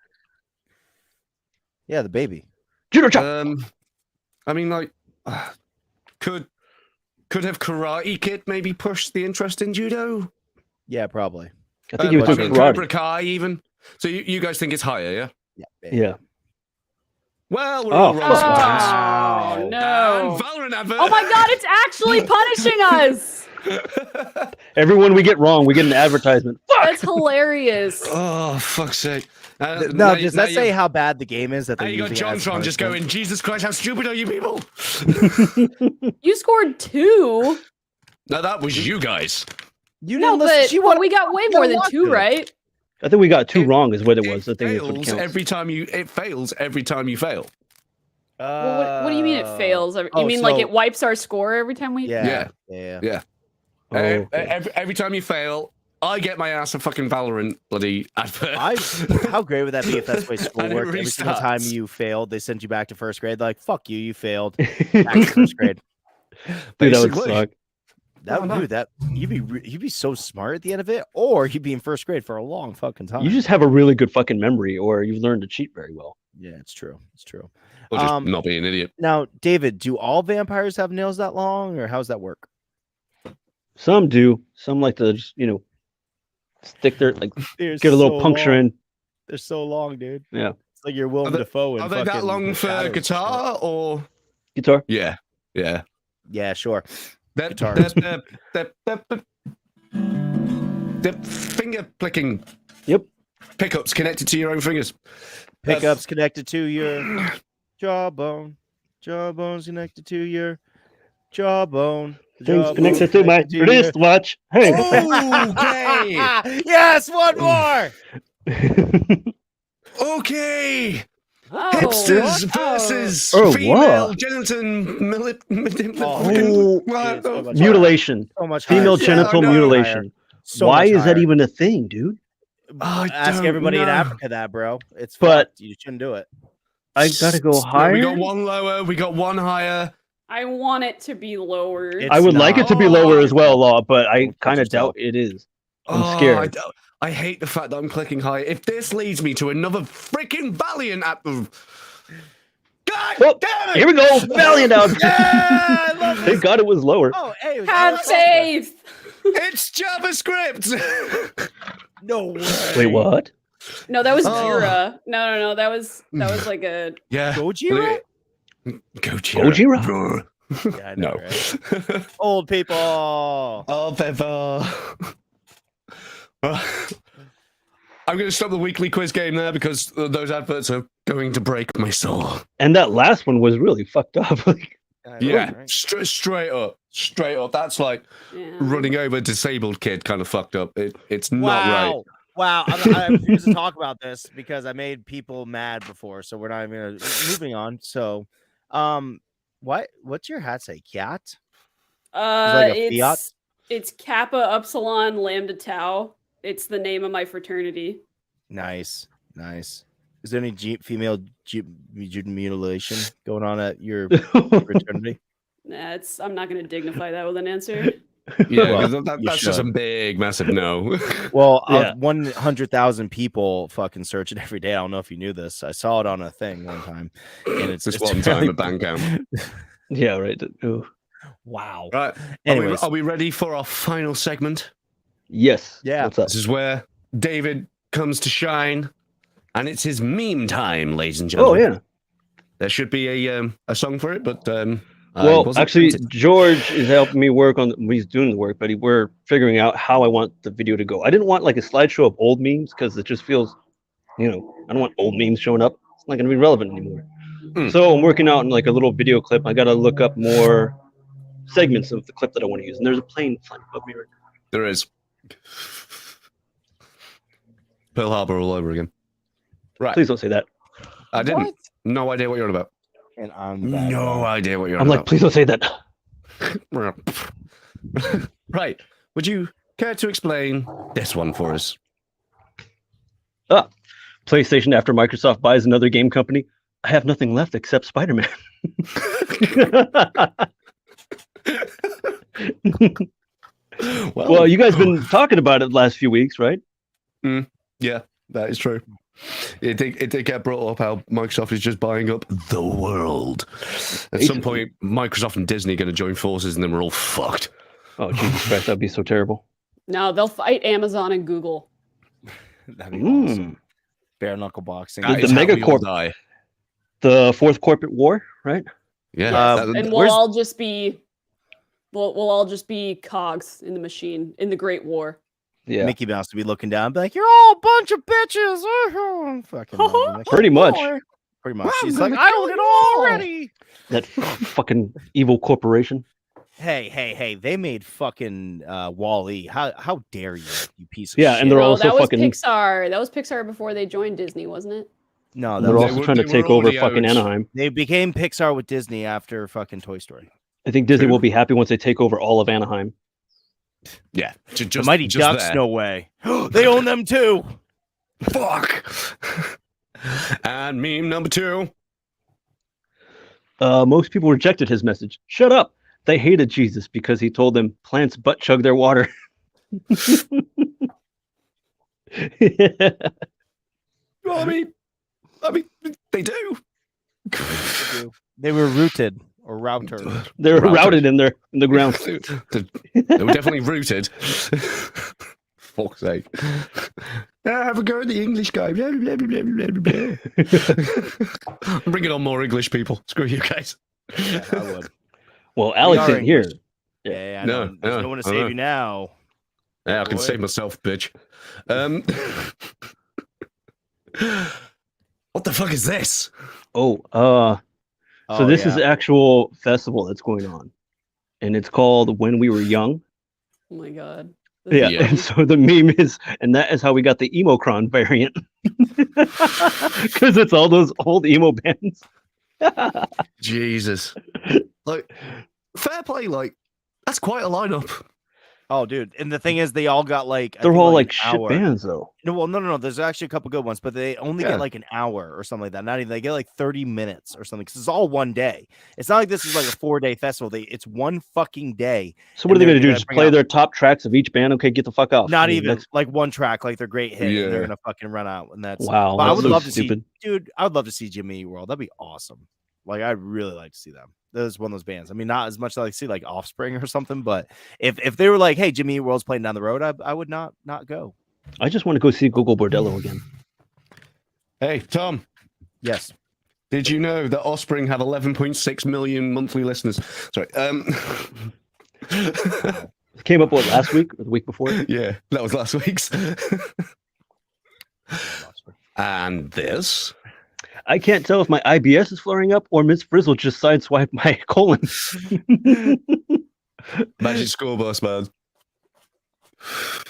Yeah, the baby. Judo chop. I mean, like, could have Karate Kid maybe pushed the interest in judo? Yeah, probably. I think he was doing Cobra karate. Kai even. So you guys think it's higher, yeah? Yeah. Yeah. Well, we're all wrong sometimes. Oh no! And Valorant advert. Oh my God! It's actually punishing us. Everyone we get wrong, we get an advertisement. Fuck! That's hilarious. Oh, fuck's sake. No, does that say how bad the game is that Now they're you got using it as a JonTron just punishment? going, Jesus Christ, how stupid are you people? You scored 2. No, that was you guys. You No, didn't listen. but She wanted- we got way you more don't than want 2, to. right? I think we got 2 It- wrong is what it was. I think that's what Fails counts. every time it fails every time you fail. Well, what do you mean it fails? You oh, mean like so- it wipes our score every time we? Yeah. Yeah. Yeah. Oh, okay. Every time you fail, I get my ass a fucking Valorant bloody advert. How great would that be if that's the way school And it worked? Every single time restarts. you failed, they send you back to first grade. Like, fuck you, you failed. Back to first grade. Dude, that would Basically. suck. That would do that. You'd be so smart at the end of it, or you'd be in first grade for a long fucking time. You just have a really good fucking memory, or you've learned to cheat very well. Yeah, it's true. It's true. Or just not be an idiot. Now, David, do all vampires have nails that long, or how's that work? Some do. Some like to just, stick their get a little puncture in. They're so long, dude. Yeah. It's like you're Willem Are they- Dafoe. Are they that long for guitar or? Guitar. Yeah. Yeah, sure. Guitar. The finger picking. Yep. Pickups connected to your own fingers. Pickups connected to your jawbone. Jawbone's connected to your jawbone. Things connected to my wristwatch. Hey. Okay. Yes, one more. Okay. Oh, Hipsters oh. versus Oh, female what? genital Mutilation. So much Female higher. genital Yeah, I know. mutilation. So Why much is that higher. even a thing, dude? I Ask don't everybody in know. Africa that, bro. It's But- fucked. You shouldn't do it. I gotta go No, higher. we got one lower. We got one higher. I want it to be lowered. It's I would like it to be not. lower as well, Law, but I Don't kind of touch yourself. doubt it is. I'm Oh, scared. I hate the fact that I'm clicking high. If this leads me to another freaking Valiant app of... God Oh, damn it! Here we go. Valiant out. Yeah, I love this. Thank God it was lower. Oh, hey, Have faith. It's JavaScript! No way. Wait, what? No, that was Oh. Jira. No. That was like a. Yeah. Gojira? Gojira. Gojira? Yeah, I know, No. right? Old people. Oh, Bevo. I'm going to stop the weekly quiz game there because those adverts are going to break my soul. And that last one was really fucked up. Like, I know, Yeah, right? straight up. That's like Yeah. running over a disabled kid kind of fucked up. It's not right. Wow. I refuse to talk about this because I made people mad before, so we're not even gonna moving on. So, what's your hat say? Cat? like a Fiat? It's Kappa Upsilon Lambda Tau. It's the name of my fraternity. Nice. Is there any female mutilation going on at your fraternity? Nah, I'm not going to dignify that with an answer. Yeah, Well, that's just a big, massive no. Well, Yeah. 100,000 people fucking search it every day. I don't know if you knew this. I saw it on a thing one time, and it's This it's one time at Bandcamp. Yeah, right. Ooh. Wow. Right. Anyways, Are we ready for our final segment? Yes. Yeah. What's up? This is where David comes to shine, and it's his meme time, ladies and gentlemen. Oh yeah. There should be a song for it, but Well, actually, George is helping me work on. He's doing the work, but we're figuring out how I want the video to go. I didn't want like a slideshow of old memes because it just feels, I don't want old memes showing up. It's not going to be relevant anymore. So I'm working out in like a little video clip. I got to look up more segments of the clip that I want to use. And there's a plane flying above me right now. There is. Pearl Harbor all over again. Right. Please don't say that. I didn't. What? No idea what you're on about. And I'm the bad No guy. idea what you're I'm on like, please don't say that. about. Right. Would you care to explain this one for us? PlayStation after Microsoft buys another game company. I have nothing left except Spider-Man. Well, you guys been talking about it the last few weeks, right? Yeah, that is true. It did get brought up how Microsoft is just buying up the world. At some point, Microsoft and Disney are going to join forces, and then we're all fucked. Oh, Jesus Christ, that'd be so terrible. No, they'll fight Amazon and Google. That'd be awesome. Bare knuckle boxing. That The is how mega we all corp- die. The fourth corporate war, right? Yeah, And we'll where's- all just be we'll all just be cogs in the machine in the Great War. Yeah, Mickey Mouse to be looking down and be like, "You're all a bunch of bitches." Fucking love Mickey. pretty much. Pretty much. I'm She's like, gonna "I kill own it you all." already." That fucking evil corporation. Hey! They made fucking Wall-E. How dare you piece of Yeah, shit? and they're Bro, also that was fucking. Pixar. That was Pixar before they joined Disney, wasn't it? No, They're They also were- trying to they take were over already fucking out. Anaheim. they became Pixar with Disney after fucking Toy Story. I think Disney True. will be happy once they take over all of Anaheim. Yeah. The Just Mighty just Ducks, there. no way. They own them too. Fuck. And meme number 2. Most people rejected his message. Shut up. They hated Jesus because he told them plants butt chug their water. Well, I mean, they do. They were rooted or router. They're Routed. routed in the ground. They were definitely rooted. Fuck's sake. Have a go at the English guy. Blah, blah, blah, blah, blah, blah. Bring it on more English people. Screw you guys. Yeah, I would. Well, Alex are isn't here. English. Yeah, I No, know. There's no, no one to I save know. you now. Yeah, I can Boy. save myself, bitch. What the fuck is this? So this is the actual festival that's going on, and it's called When We Were Young. Oh my god. Yeah, Yeah. and so the meme is, and that is how we got the Emocron variant, because it's all those old emo bands. Jesus. Like, fair play, like, that's quite a lineup. Oh, dude. And the thing is, they all got like I They're think, all like like an shit hour. bands, though. No, well, no. There's actually a couple good ones, but they only Yeah. get like an hour or something like that. Not even they get like 30 minutes or something because it's all one day. It's not like this is like a 4-day festival. It's one fucking day. So what are And they they're gonna do? gonna Just bring play out- their top tracks of each band? Okay, get the fuck off. Not I mean, even that's- like one track, like their great hit. And Yeah. they're gonna fucking run out, and that's Wow, But I that's would so love to stupid. see, dude. I would love to see Jimmy Eat World. That'd be awesome. Like I'd really like to see them. That is one of those bands. I mean, not as much as I like to see like Offspring or something, but if they were like, hey, Jimmy Eat World's playing down the road, I would not go. I just want to go see Gogo Bordello again. Hey, Tom, Yes. did you know that Offspring have 11.6 million monthly listeners? Sorry. It came up last week or the week before. Yeah, that was last week's. And this. I can't tell if my IBS is flaring up or Miss Frizzle just sideswiped my colon. Magic School Bus, man. I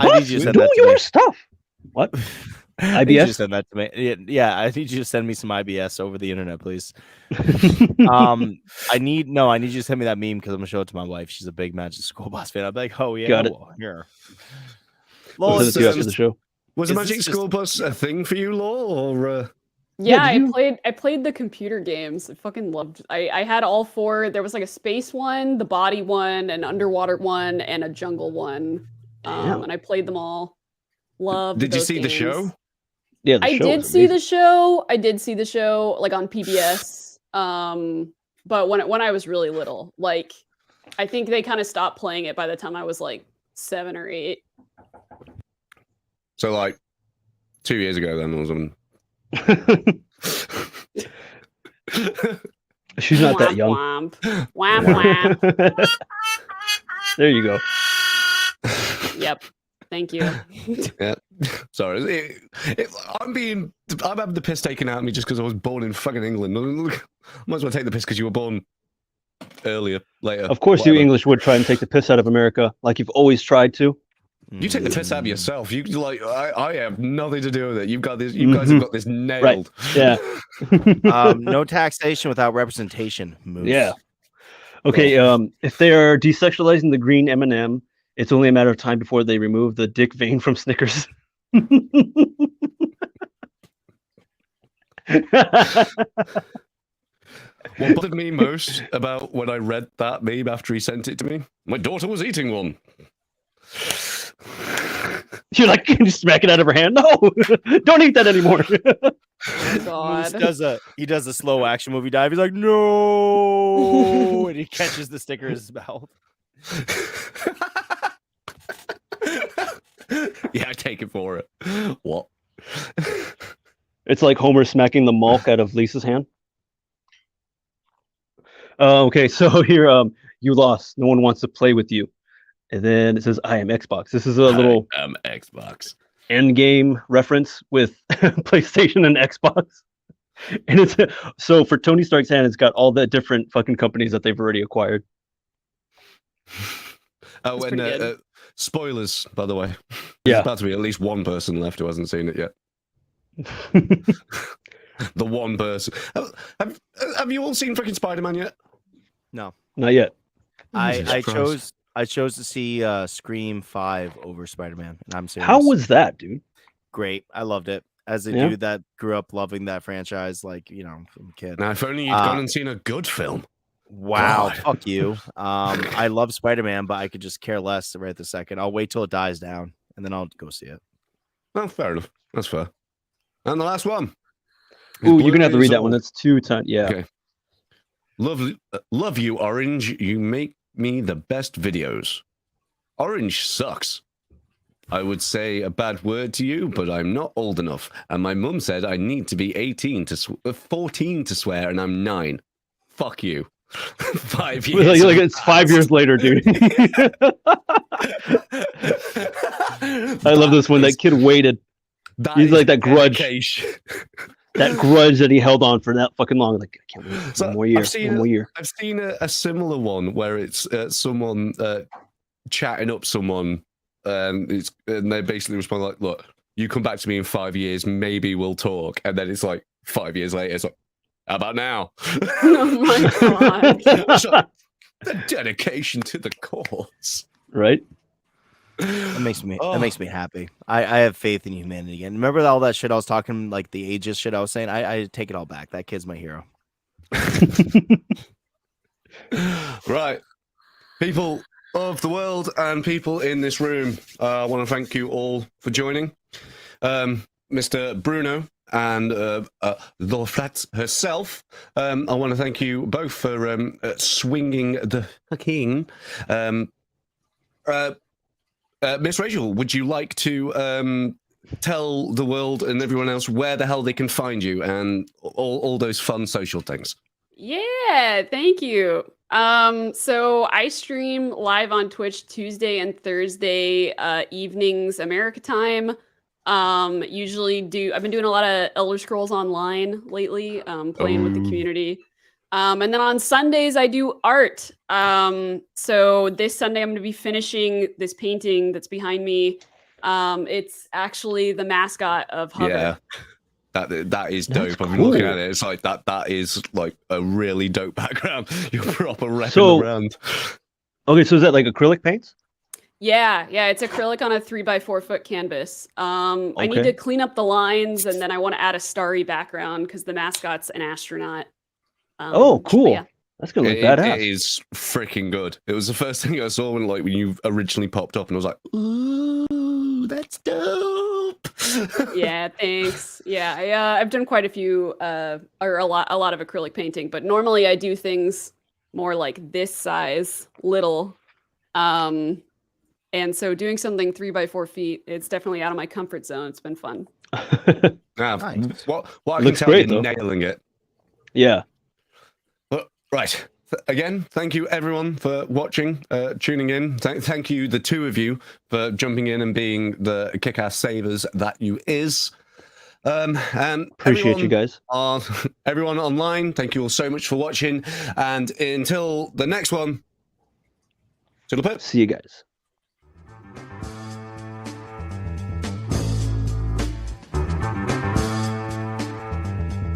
What? need you to send Do that to your me. stuff. What? I need you to IBS? send that to me. Yeah, I need you to send me some IBS over the internet, please. I need you to send me that meme because I'm gonna show it to my wife. She's a big Magic School Bus fan. I'm like, oh yeah, Got it. well, here. I'll Lois send it to you after says, the show. Was a Magic School Bus a thing for you, Law, or? Yeah, I played the computer games. I fucking loved. I had all 4. There was like a space one, the body one, an underwater one, and a jungle one. And I played them all. Loved. Did you those see the games. show? Yeah, I did see the show. I did see the show like on PBS. But when I was really little, like I think they kind of stopped playing it by the time I was like 7 or 8. So like 2 years ago, then or something. She's not that young. Womp, womp. Womp. There you go. Yep. Thank you. Yeah. Sorry. I'm having the piss taken out of me just because I was born in fucking England. Might as well take the piss because you were born later. Of course, you English would try and take the piss out of America, like you've always tried to. You take the piss out of yourself. You like, I have nothing to do with it. You've got this. You guys have got this nailed. Right. Yeah. No taxation without representation. Moose. Yeah. Okay. If they are desexualizing the green M&M, it's only a matter of time before they remove the dick vein from Snickers. What bothered me most about when I read that meme after he sent it to me, my daughter was eating one. You're like, just smack it out of her hand. No, don't eat that anymore. God. He does a slow action movie dive. He's like, no, and he catches the sticker in his mouth. Yeah, I take it for it. What? It's like Homer smacking the milk out of Lisa's hand. Okay, so here, you lost. No one wants to play with you. And then it says, I am Xbox. This is a little Xbox end game reference with PlayStation and Xbox. And it's so for Tony Stark's hand, it's got all the different fucking companies that they've already acquired. Oh, and spoilers, by the way. Yeah. There's about to be at least one person left who hasn't seen it yet. The one person. Have you all seen fucking Spider-Man yet? No, Not yet. I chose to see Scream 5 over Spider-Man, and I'm serious. How was that, dude? Great. I loved it. As a dude that grew up loving that franchise, like, you know, from a kid. Now, if only you'd gone and seen a good film. Wow, God. fuck you. I love Spider-Man, but I could just care less right this second. I'll wait till it dies down, and then I'll go see it. Oh, fair enough. That's fair. And the last one. Ooh, you're gonna have to read that one. That's 2 times. Yeah. Okay. Love you, Orange. You make me the best videos. Orange sucks. I would say a bad word to you, but I'm not old enough. And my mum said I need to be 14 to swear, and I'm 9. Fuck you. 5 years. Like it's 5 years later, dude. I love this one. That kid waited. He's like that grudge. That grudge that he held on for that fucking long. Like, I can't wait. So one more year. I've seen a similar one where it's someone chatting up someone, and they basically respond like, "Look, you come back to me in 5 years, maybe we'll talk." And then it's like 5 years later, it's like, "How about now?" Oh my god! So, the dedication to the cause, right? That makes me happy. I have faith in humanity again. Remember all that shit I was talking, like the ageist shit I was saying? I take it all back. That kid's my hero. Right. People of the world and people in this room, I want to thank you all for joining. Mr. Bruno and Laura Flats herself, I want to thank you both for swinging the king. Miss Rachel, would you like to tell the world and everyone else where the hell they can find you and all those fun social things? Yeah, thank you. So I stream live on Twitch Tuesday and Thursday evenings America time. I've been doing a lot of Elder Scrolls Online lately, playing with the community. And then on Sundays I do art. So this Sunday I'm going to be finishing this painting that's behind me. It's actually the mascot of Hover. Yeah. That is dope. That's I've been cool. looking at it. It's like that is like a really dope background. You're proper wrecking So- around. Okay, so is that like acrylic paints? Yeah, it's acrylic on a 3x4 foot canvas. I need to clean up the lines, and then I want to add a starry background because the mascot's an astronaut. Oh, cool. Yeah. That's gonna look It badass. is freaking good. It was the first thing I saw when you originally popped up, and I was like, "Ooh, that's dope." Yeah, thanks. Yeah, I've done quite a few, or a lot of acrylic painting, but normally I do things more like this size, little. And so doing something 3x4 feet, it's definitely out of my comfort zone. It's been fun. Nice. What I Looks can tell, great, you're though. nailing it. Yeah. Right. Again, thank you everyone for watching, tuning in. Thank you, the two of you, for jumping in and being the kick-ass savers that you is. And Appreciate you guys. Everyone online, thank you all so much for watching. And until the next one, toodle pip. See you guys.